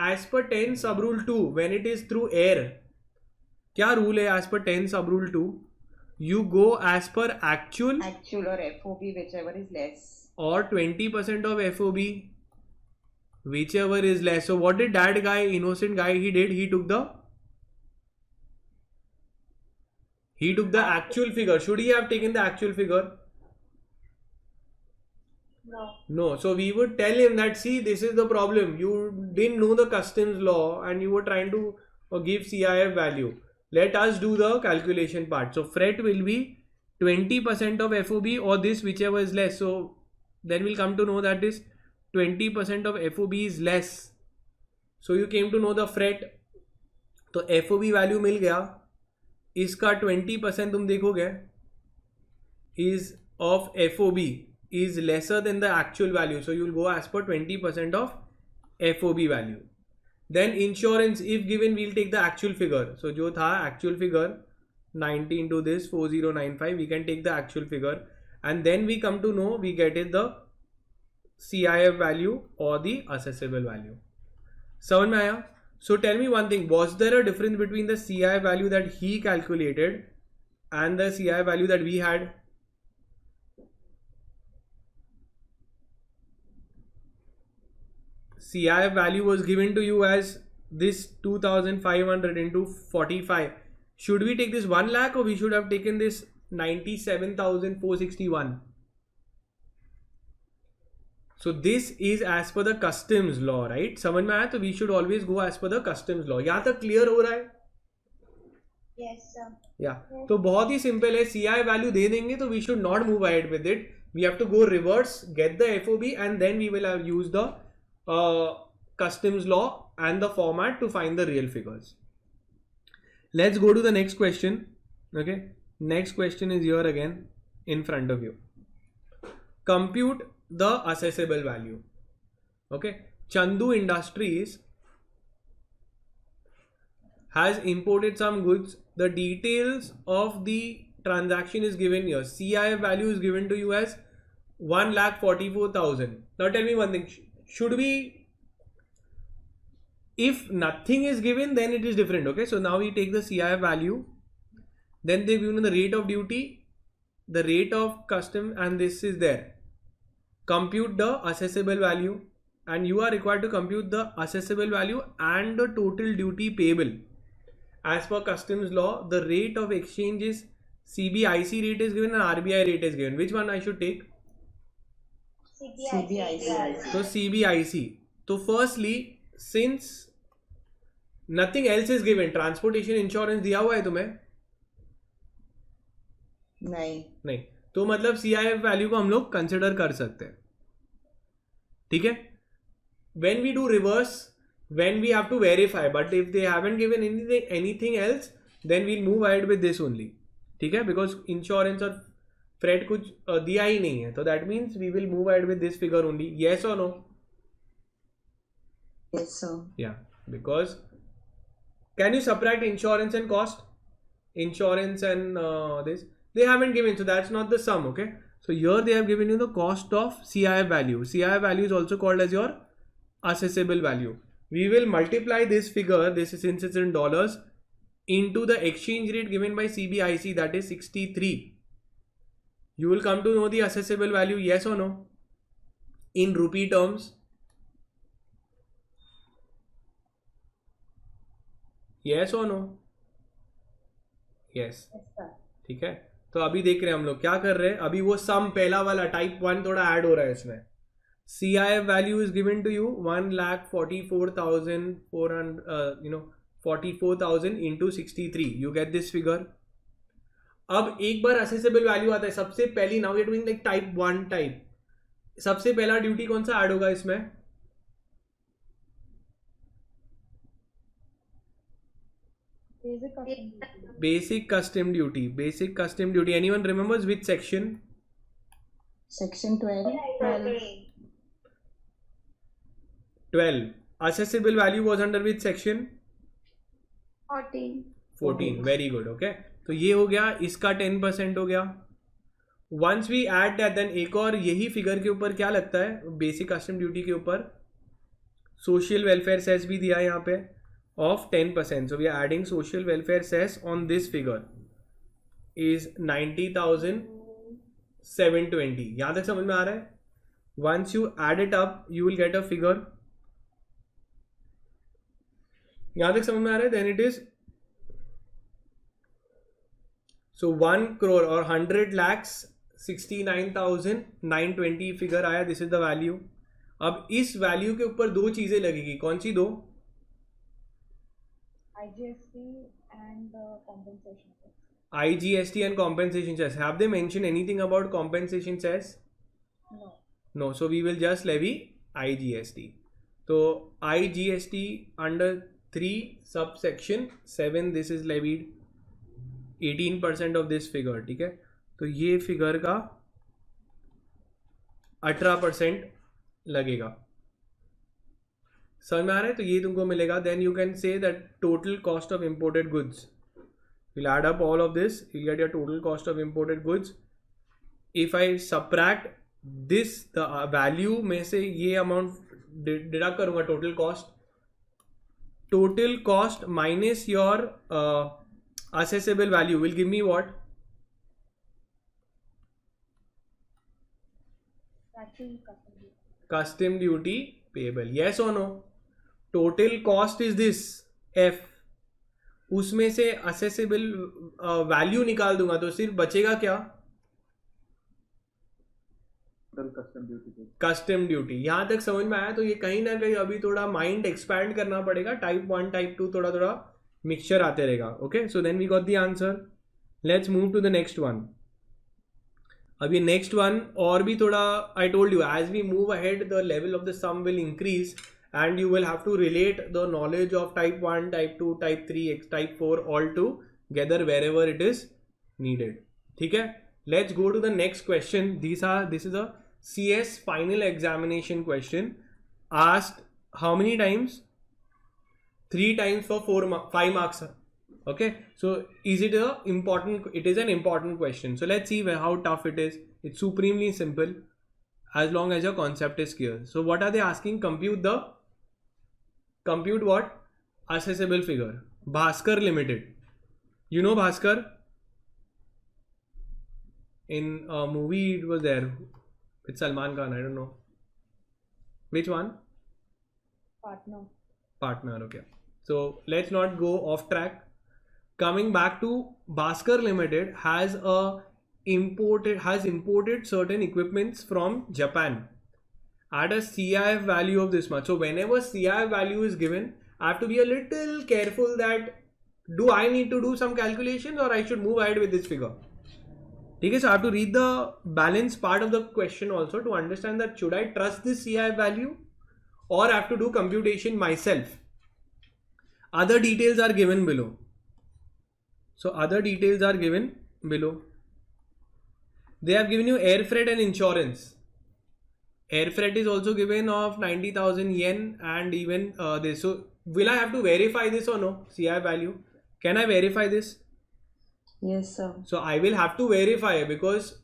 S1: as per 10 sub rule 2 when it is through air, क्या rule है? as per 10 sub rule 2 you go as per actual
S3: Actual or FOB, whichever is less.
S1: or 20% of FOB, whichever is less. So what did that guy, innocent guy, he did? He took the actual figure. Should he have taken the actual figure? No. So we would tell him that, see, this is the problem. You didn't know the customs law and you were trying to give CIF value. Let us do the calculation part. So freight will be 20% of FOB or this, whichever is less. So then we'll come to know that this 20% of FOB is less. So you came to know the freight. तो FOB value मिल गया. इसका 20% तुम देखोगे is of FOB is lesser than the actual value, so you will go as per 20% of FOB value. Then insurance, if given, we'll take the actual figure. So जो था actual figure 90 into this 4095, we can take the actual figure, and then we come to know, we get it the CIF value or the assessable value. समझ में आया? So tell me one thing, was there a difference between the CIF value that he calculated and the CIF value that we had? CIF value was given to you as this 2500 into 45. Should we take this 1 lakh or we should have taken this 97,461? So this is as per the customs law, right? समझ में आया? तो we should always go as per the customs law. यहाँ तक clear हो रहा है?
S5: Yes, sir.
S1: Yeah. तो बहुत ही simple है. CI value दे देंगे तो we should not move ahead with it. We have to go reverse, get the FOB, and then we will have used the customs law and the format to find the real figures. Let's go to the next question. Okay, next question is here again in front of you. Compute the assessable value. Okay, Chandu Industries has imported some goods. The details of the transaction is given here. CIF value is given to you as 1,44,000. Now tell me one thing. Should we, if nothing is given, then it is different. Okay, so now we take the CIF value, then they've given the rate of duty, the rate of custom, and this is there. Compute the assessable value, and you are required to compute the assessable value and the total duty payable. As per customs law, the rate of exchange is CBIC rate is given and RBI rate is given. Which one I should take?
S3: CBIC.
S1: So CBIC. So firstly, since nothing else is given, transportation insurance दिया हुआ है तुम्हें? नहीं. तो मतलब CIF value को हम लोग consider कर सकते हैं. ठीक है? When we do reverse, when we have to verify, but if they haven't given anything else, then we'll move ahead with this only. ठीक है? Because insurance और freight कुछ दिया ही नहीं है, तो that means we will move ahead with this figure only. Yes or no?
S3: Yes, sir.
S1: Yeah, because can you subtract insurance and cost? Insurance and this they haven't given, so that's not the sum. Okay, so here they have given you the cost of CIF value. CIF value is also called as your assessable value. We will multiply this figure, this is since it's in dollars, into the exchange rate given by CBIC, that is 63. You will come to know the assessable value, yes or no? In rupee terms. Yes or no? Yes,
S6: Yes, sir.
S1: ठीक है. तो अभी देख रहे हैं हम लोग क्या कर रहे हैं. अभी वो सम पहला वाला टाइप 1 थोड़ा ऐड हो रहा है इसमें. CIF value is given to you 1,44,400 44,000 into 63. You get this figure. अब एक बार असेसेबल वैल्यू आता है सबसे पहली. Now we are doing like type 1 type. सबसे पहला ड्यूटी कौन सा ऐड होगा इसमें?
S6: Basic custom duty.
S1: Basic custom duty. Basic custom duty. Anyone remembers which section?
S3: Section 12.
S1: 12. Accessible value was under which section?
S3: 14.
S1: 14. Very good. Okay. तो ये हो गया, इसका 10% हो गया. Once we add that, then एक और यही फिगर के ऊपर क्या लगता है बेसिक कस्टम ड्यूटी के ऊपर? सोशल वेलफेयर सेस भी दिया है यहाँ पे of 10%. So we are adding social welfare cess on this figure is 90,720. यहाँ तक समझ में आ रहा है? Once you add it up, you will get a figure. यहाँ तक समझ में आ रहा है? Then it is so 1 crore or 100 lakhs 69,920 figure आया. This is the value. अब इस वैल्यू के ऊपर दो चीजें लगेगी. कौन सी दो?
S6: IGST and compensation cess.
S1: IGST and compensation cess. Have they mentioned anything about compensation cess?
S6: No.
S1: No. So we will just levy IGST. So IGST under 3 subsection 7 this is levied 18% of this figure. ठीक है. तो ये figure का 18% लगेगा. समझ में आ रहा है? तो ये तुमको मिलेगा. Then you can say that total cost of imported goods will add up all of this. You get your total cost of imported goods. If I subtract this the value में से ये अमाउंट डिडक्ट करूंगा total cost. Total cost minus your assessable value will give me what?
S6: Actual custom duty.
S1: Custom duty payable. Yes or no? Total cost is this F. उसमें से accessible value निकाल दूंगा तो सिर्फ बचेगा क्या?
S2: Custom duty.
S1: Custom duty. यहां तक समझ में आया? तो ये कहीं ना कहीं अभी थोड़ा माइंड एक्सपैंड करना पड़ेगा. टाइप 1 टाइप 2 थोड़ा थोड़ा मिक्सचर आते रहेगा. Okay. So then we got the answer. Let's move to the next one. अब ये नेक्स्ट वन और भी थोड़ा I told you as we move ahead the level of the sum will increase and you will have to relate the knowledge of type 1, type 2, type 3, type 4 all together wherever it is needed. ठीक है. Let's go to the next question. This is a CS final examination question asked how many times? 3 times for 5 marks. Okay. So is it important? It is an important question. So let's see how tough it is. It's supremely simple as long as your concept is clear. So what are they asking? Compute what? Accessible figure. Bhaskar Limited. You know Bhaskar? In a movie it was there. With Salman Khan. I don't know. Which one? Partner. Okay. So let's not go off track. Coming back to Bhaskar Limited has imported certain equipments from Japan at a CIF value of this much. So whenever CIF value is given, I have to be a little careful that do I need to do some calculations or I should move ahead with this figure. Okay, so I have to read the balance part of the question also to understand that should I trust this CIF value or I have to do computation myself. Other details are given below. So other details are given below. They have given you air freight and insurance. Air freight is also given of 90,000 yen and even this. So will I have to verify this or no? CI value. Can I verify this?
S3: Yes, sir.
S1: So I will have to verify because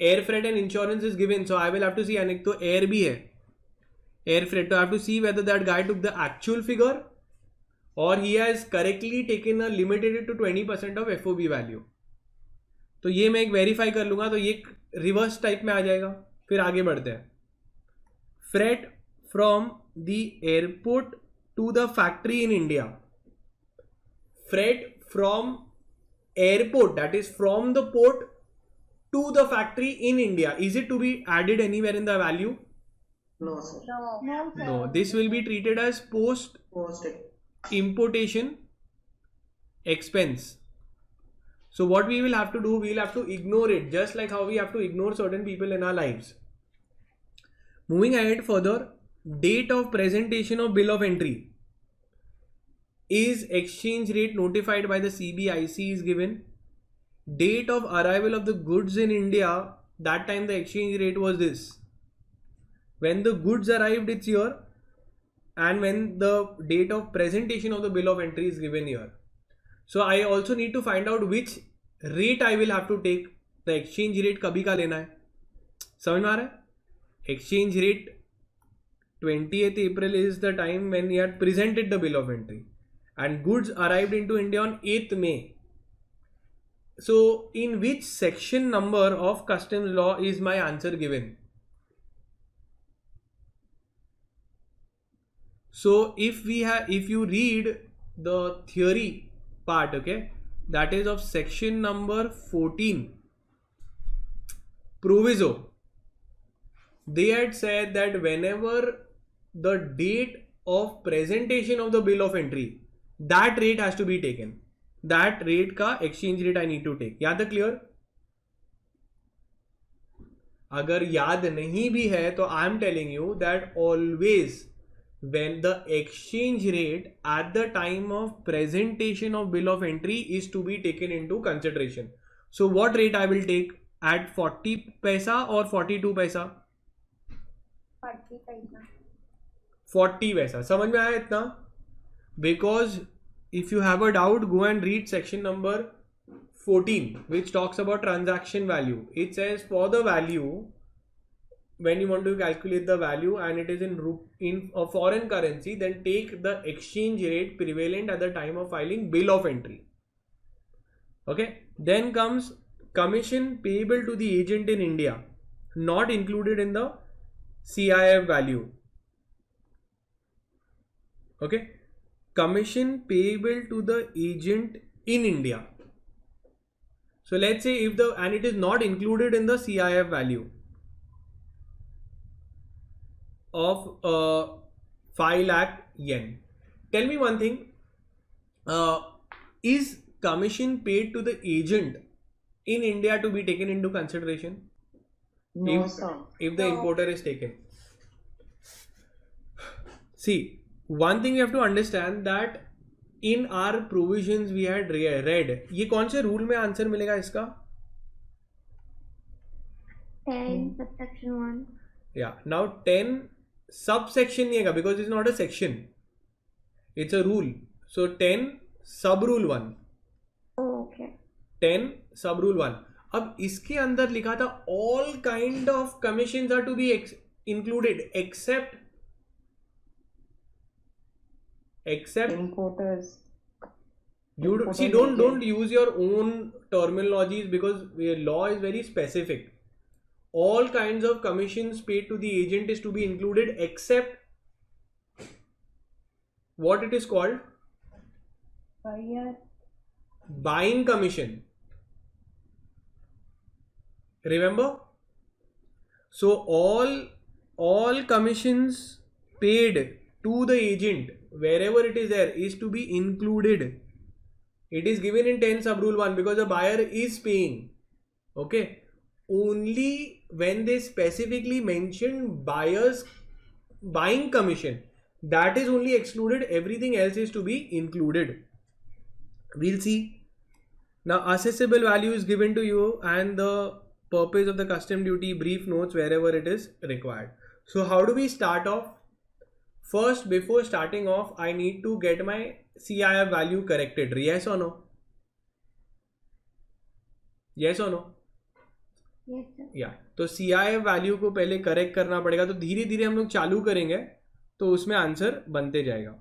S1: air freight and insurance is given. So I will have to see and तो air भी है. Air freight. So I have to see whether that guy took the actual figure or he has correctly taken a limited it to 20% of FOB value. तो ये मैं एक verify कर लूंगा तो ये रिवर्स टाइप में आ जाएगा. फिर आगे बढ़ते हैं. Freight from the airport to the factory in India. Freight from airport, that is from the port to the factory in India, is it to be added anywhere in the value?
S3: No, sir.
S5: No.
S6: No, sir.
S1: No, this will be treated as post
S3: Post
S1: importation expense. So what we will have to do, we will have to ignore it, just like how we have to ignore certain people in our lives. Moving ahead further, date of presentation of bill of entry. Is exchange rate notified by the CBIC is given. Date of arrival of the goods in India, that time the exchange rate was this. When the goods arrived, it's here, and when the date of presentation of the bill of entry is given here. So I also need to find out which rate I will have to take. The exchange rate कभी का लेना है, समझ में आ रहा है? Exchange rate 20th April is the time when he had presented the bill of entry, and goods arrived into India on 8th May. So in which section number of customs law is my answer given? So if you read the theory part, okay, that is of section number 14, proviso, they had said that whenever the date of presentation of the bill of entry, that rate has to be taken. That rate का exchange rate I need to take. याद है clear? अगर याद नहीं भी है तो I am telling you that always when the exchange rate at the time of presentation of bill of entry is to be taken into consideration. So what rate I will take? At 40 paisa or 42 paisa?
S6: 40 paisa.
S1: 40 paisa. समझ में आया इतना? Because if you have a doubt, go and read section number 14, which talks about transaction value. It says for the value, when you want to calculate the value and it is in a foreign currency, then take the exchange rate prevalent at the time of filing bill of entry. Okay. Then comes commission payable to the agent in India, not included in the CIF value. Okay. Commission payable to the agent in India. So let's say and it is not included in the CIF value of 5 lakh yen. Tell me one thing, is commission paid to the agent in India to be taken into consideration?
S3: No, sir.
S1: If the importer is taken. See, one thing you have to understand that in our provisions we had read, ये कौन से rule में answer मिलेगा इसका?
S6: 10 subsection 1.
S1: Yeah, now 10 subsection नहीं है because it's not a section, it's a rule. So 10 sub rule 1.
S6: Oh, okay.
S1: 10 sub rule 1. अब इसके अंदर लिखा था all kind of commissions are to be included except
S3: Importers.
S1: you see, don't use your own terminologies because law is very specific. All kinds of commissions paid to the agent is to be included except what it is called?
S6: Buyer.
S1: Buying commission. Remember? So all commissions paid to the agent wherever it is there is to be included. It is given in 10 sub rule 1 because the buyer is paying. Okay. Only when they specifically mention buyer's buying commission, that is only excluded. Everything else is to be included. We'll see. Now assessable value is given to you and the purpose of the custom duty brief notes wherever it is required. So how do we start off? First, before starting off, I need to get my CIF value corrected. Yes or no? Yes or no?
S6: Yes, sir.
S1: या तो CIF value को पहले correct करना पड़ेगा. तो धीरे धीरे हम लोग चालू करेंगे तो उसमें आंसर बनते जाएगा.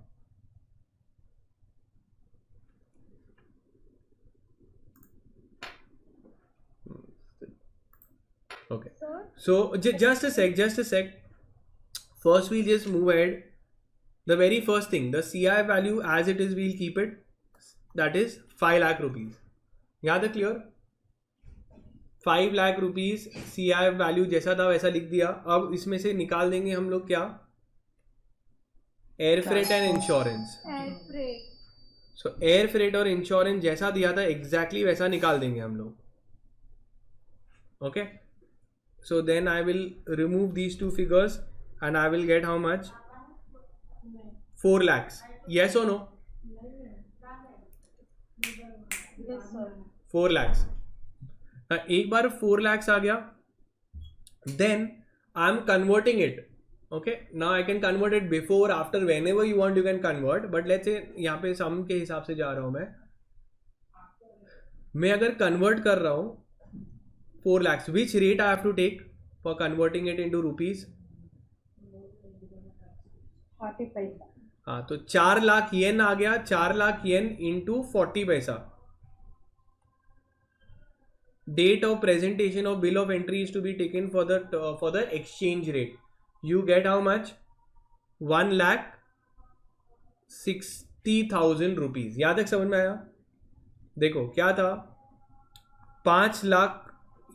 S1: Okay. So just a sec. First we'll just move ahead. The very first thing, the CIF value as it is, we'll keep it. That is 5 lakh rupees. यहाँ तक clear? 5 lakh rupees CIF value जैसा था वैसा लिख दिया. अब इसमें से निकाल देंगे हम लोग क्या? Air freight and insurance. So air freight और इंश्योरेंस जैसा दिया था एग्जैक्टली वैसा निकाल देंगे हम लोग. Okay, so then I will remove these two figures and I will get how much? 4 lakhs. Yes or no? 4 lakhs. एक बार 4 lakhs आ गया, then I am converting it. Okay, now I can convert it before, after, whenever you want you can convert. But let's say यहाँ पे sum के हिसाब से जा रहा हूँ मैं अगर convert कर रहा हूँ 4 lakhs, which rate I have to take for converting it into rupees?
S6: 40 पैसा.
S1: हाँ, तो 4 लाख येन आ गया. 4 लाख येन इंटू 40 पैसा. Date of presentation of bill of entry is to be taken for the exchange rate. You get how much? 1,60,000 rupees. यहाँ तक समझ में आया? देखो क्या था, 5 लाख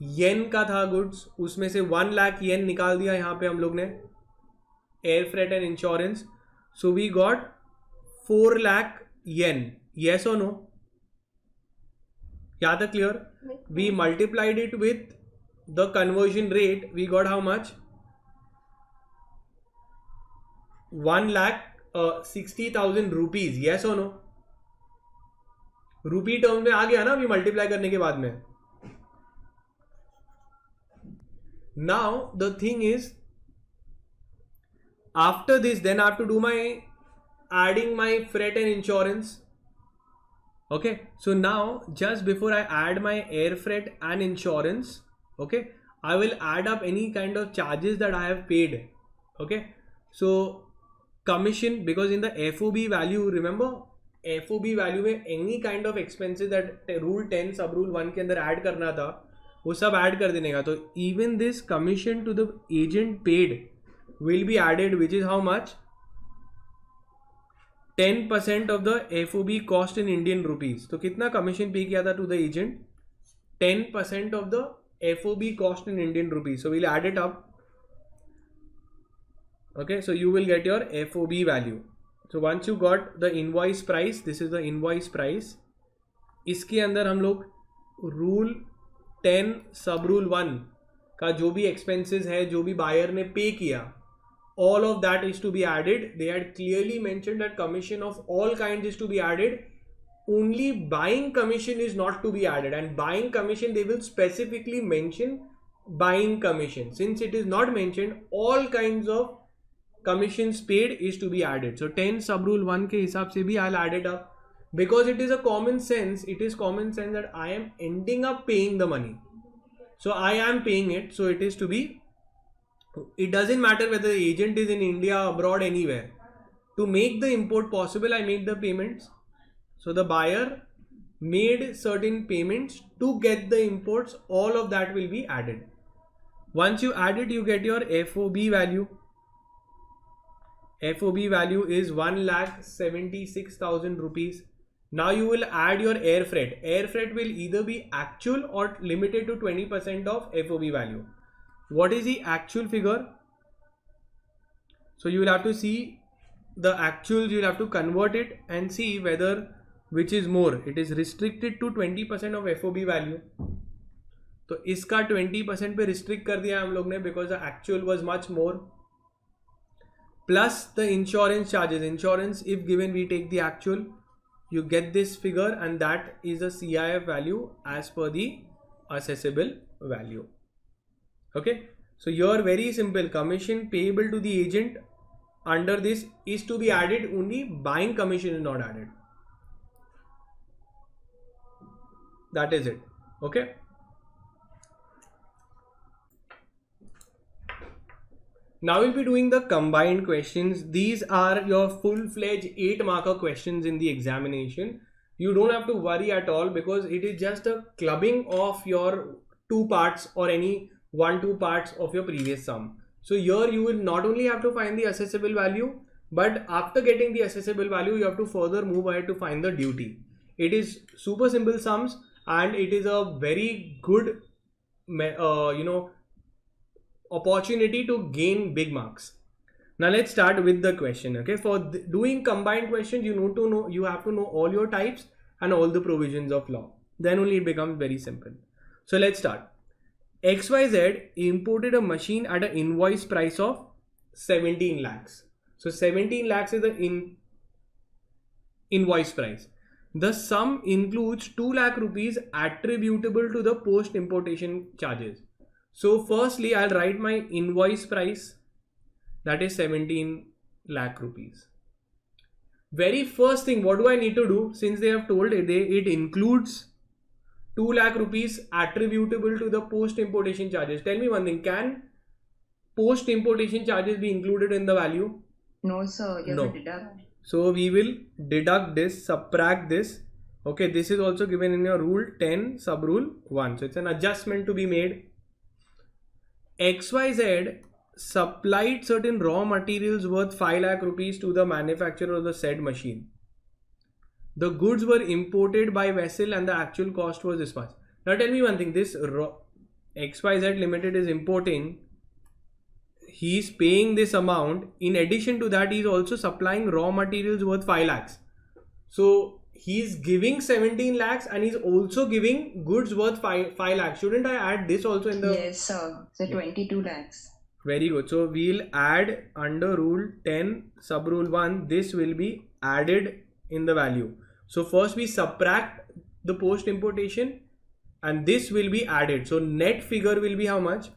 S1: येन का था गुड्स, उसमें से 1 लाख येन निकाल दिया यहाँ पे हम लोग ने, air freight and insurance. So we got 4 lakh yen. Yes or no? यहाँ तक clear? We multiplied it with the conversion rate. We got how much? 1,60,000 rupees. Yes or no? रूपी टर्म में आ गया ना अभी मल्टीप्लाई करने के बाद में. Now the thing is, after this then I have to do my adding my freight and insurance. Okay, so now just before I add my air freight and insurance, okay, I will add up any kind of charges that I have paid. Okay, so commission, because in the FOB value, remember FOB value में any kind of expenses that rule 10 sub rule 1 के अंदर add करना था वो सब add कर देने का. तो even this commission to the agent paid will be added, which is how much? 10% of the FOB cost in Indian rupees. तो कितना commission पे किया था to the agent? 10% of the FOB cost in Indian rupees. So we'll add it up. Okay, so you will get your FOB value. So once you got the invoice price, this is the invoice price. इसके अंदर हम लोग rule 10 sub rule 1 का जो भी expenses है, जो भी buyer ने pay किया, all of that is to be added. They had clearly mentioned that commission of all kinds is to be added. Only buying commission is not to be added, and buying commission they will specifically mention buying commission. Since it is not mentioned, all kinds of commissions paid is to be added. So 10 sub rule 1 के हिसाब से भी I'll add it up, because it is a common sense. It is common sense that I am ending up paying the money. So I am paying it. So it is to be. It doesn't matter whether the agent is in India, abroad, anywhere. To make the import possible, I make the payments. So the buyer made certain payments to get the imports. All of that will be added. Once you add it, you get your FOB value. FOB value is 1,76,000 rupees. Now you will add your air freight. Air freight will either be actual or limited to 20% of FOB value. What is the actual figure? So you will have to see the actuals, you will have to convert it and see whether which is more. It is restricted to 20% of FOB value. तो इसका 20% पे restrict कर दिया हम लोग ने, because the actual was much more. Plus the insurance charges. Insurance, if given, we take the actual. You get this figure, and that is the CIF value as per the assessable value. Okay, so you're very simple. Commission payable to the agent under this is to be added. Only buying commission is not added. That is it. Okay, now we'll be doing the combined questions. These are your full-fledged 8 marker questions in the examination. You don't have to worry at all, because it is just a clubbing of your 2 parts or any 1-2 parts of your previous sum. So here you will not only have to find the assessable value, but after getting the assessable value, you have to further move ahead to find the duty. It is super simple sums. and it is a very good opportunity to gain big marks. Now let's start with the question. Okay, for doing combined questions, you have to know all your types and all the provisions of law. Then only it becomes very simple. So let's start. XYZ imported a machine at an invoice price of 17 lakhs. So 17 lakhs is the invoice price. The sum includes 2 lakh rupees attributable to the post importation charges. So firstly, I'll write my invoice price, that is 17 lakh rupees. Very first thing, what do I need to do? Since they have told it includes 2 lakh rupees attributable to the post importation charges. Tell me one thing, can post importation charges be included in the value?
S3: No, sir. You have
S1: No.
S3: to deduct.
S1: So we will deduct this, subtract this. Okay, this is also given in your rule 10 sub rule 1. So it's an adjustment to be made. XYZ supplied certain raw materials worth 5 lakh rupees to the manufacturer of the said machine. The goods were imported by vessel and the actual cost was this much. Now tell me one thing, this XYZ Limited is importing, he's paying this amount. In addition to that, he's also supplying raw materials worth 5 lakhs. So he's giving 17 lakhs and he's also giving goods worth 5 lakhs. Shouldn't I add this also in the...
S3: Yes, sir. So 22 lakhs.
S1: Very good. So we'll add under rule 10 sub rule 1, this will be added in the value. So first we subtract the post importation and this will be added. So net figure will be how much?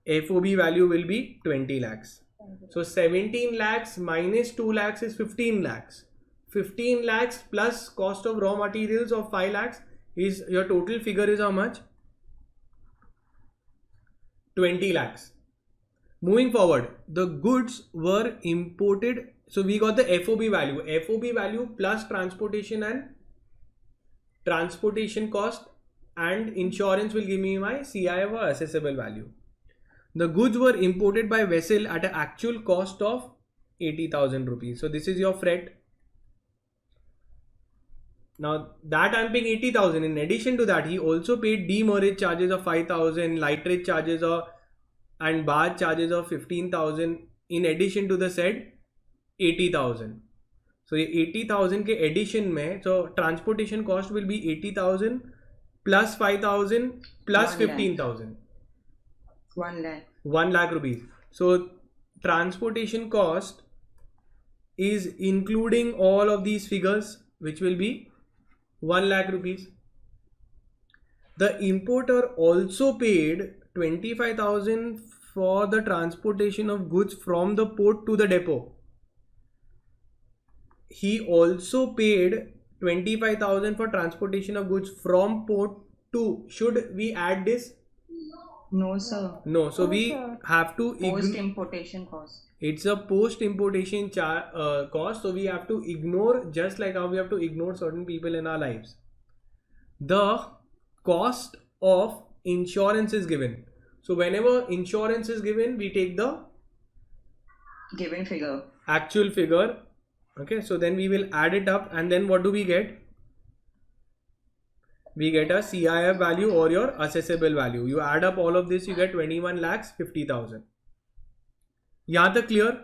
S1: FOB value will be 20 lakhs. So 17 lakhs minus 2 lakhs is 15 lakhs. 15 lakhs plus cost of raw materials of 5 lakhs is your total figure is how much? 20 lakhs. Moving forward, the goods were imported. So we got the FOB value. FOB value plus transportation and transportation cost and insurance will give me my CIF or assessable value. The goods were imported by vessel at an actual cost of 80,000 rupees. So this is your freight. Now that I'm paying 80,000. In addition to that, he also paid demurrage charges of 5,000, lighterage charges and barge charges of 15,000 in addition to the said 80,000. So 80,000 के addition में, so transportation cost will be 80,000 plus 5,000 plus 15,000.
S3: 1 lakh.
S1: 1 lakh rupees. So transportation cost is including all of these figures, which will be 1 lakh rupees. The importer also paid 25,000 for the transportation of goods from the port to the depot. He also paid 25,000 for transportation of goods from port to. Should we add this?
S3: No, sir.
S1: No. So we have to
S3: Post importation cost.
S1: It's a post importation cost. So we have to ignore, just like how we have to ignore certain people in our lives. The cost of insurance is given. So whenever insurance is given, we take the
S3: Given figure.
S1: actual figure. Okay, so then we will add it up and then what do we get? We get a CIF value or your assessable value. You add up all of this, you get 21 lakhs 50,000. Yahan tak clear?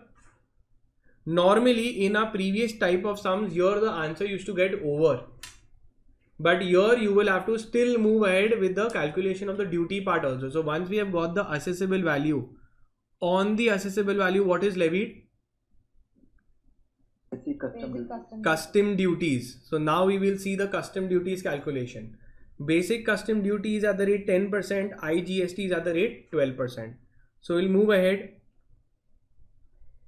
S1: Normally in a previous type of sums, here the answer used to get over. But here you will have to still move ahead with the calculation of the duty part also. So once we have got the assessable value, on the assessable value, what is levied? Custom duties. So now we will see the custom duties calculation. Basic custom duty is at the rate 10%, IGST is at the rate 12%. So we'll move ahead.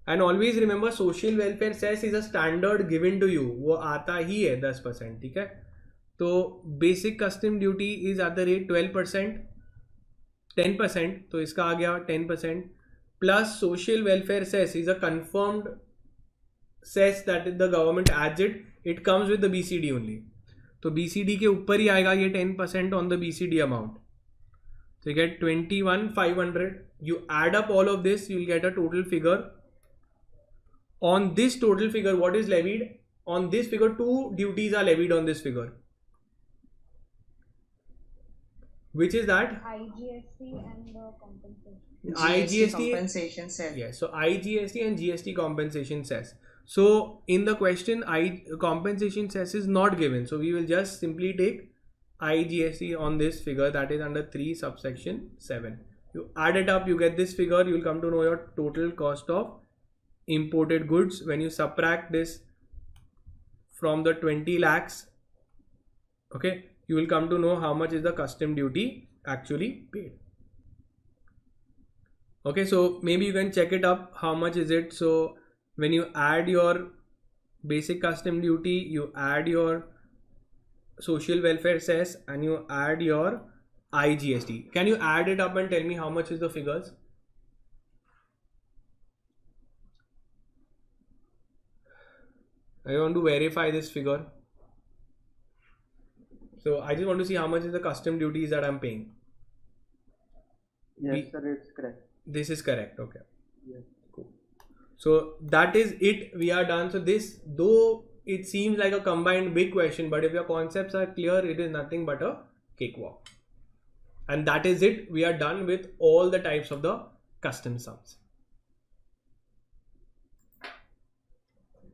S1: And always remember, social welfare cess is a standard given to you. वो आता ही है 10%, ठीक है? तो basic custom duty is at the rate 12%, 10%. तो इसका आ गया 10%. Plus social welfare cess is a confirmed cess that the government adds it. It comes with the BCD only. तो BCD के ऊपर ही आएगा ये 10% on the BCD amount. So you get 21,500. You add up all of this, you will get a total figure. On this total figure, what is levied? On this figure, two duties are levied on this figure. which is that
S6: IGST and the compensation.
S1: IGST
S3: compensation cess.
S1: Yes, so IGST and GST compensation cess. So in the question, compensation cess is not given. So we will just simply take IGST on this figure that is under 3 subsection 7. You add it up, you get this figure. You will come to know your total cost of imported goods. When you subtract this from the 20 lakhs, okay, you will come to know how much is the custom duty actually paid. Okay, so maybe you can check it up, how much is it. So when you add your basic custom duty, you add your social welfare cess, and you add your IGST. Can you add it up and tell me how much is the figures? I want to verify this figure. So I just want to see how much is the custom duties that I'm paying.
S2: Yes, sir, it's correct.
S1: This is correct. Okay.
S2: Yes.
S1: Cool. So that is it. We are done. So this, though it seems like a combined big question, but if your concepts are clear, it is nothing but a cakewalk. And that is it. We are done with all the types of the custom sums.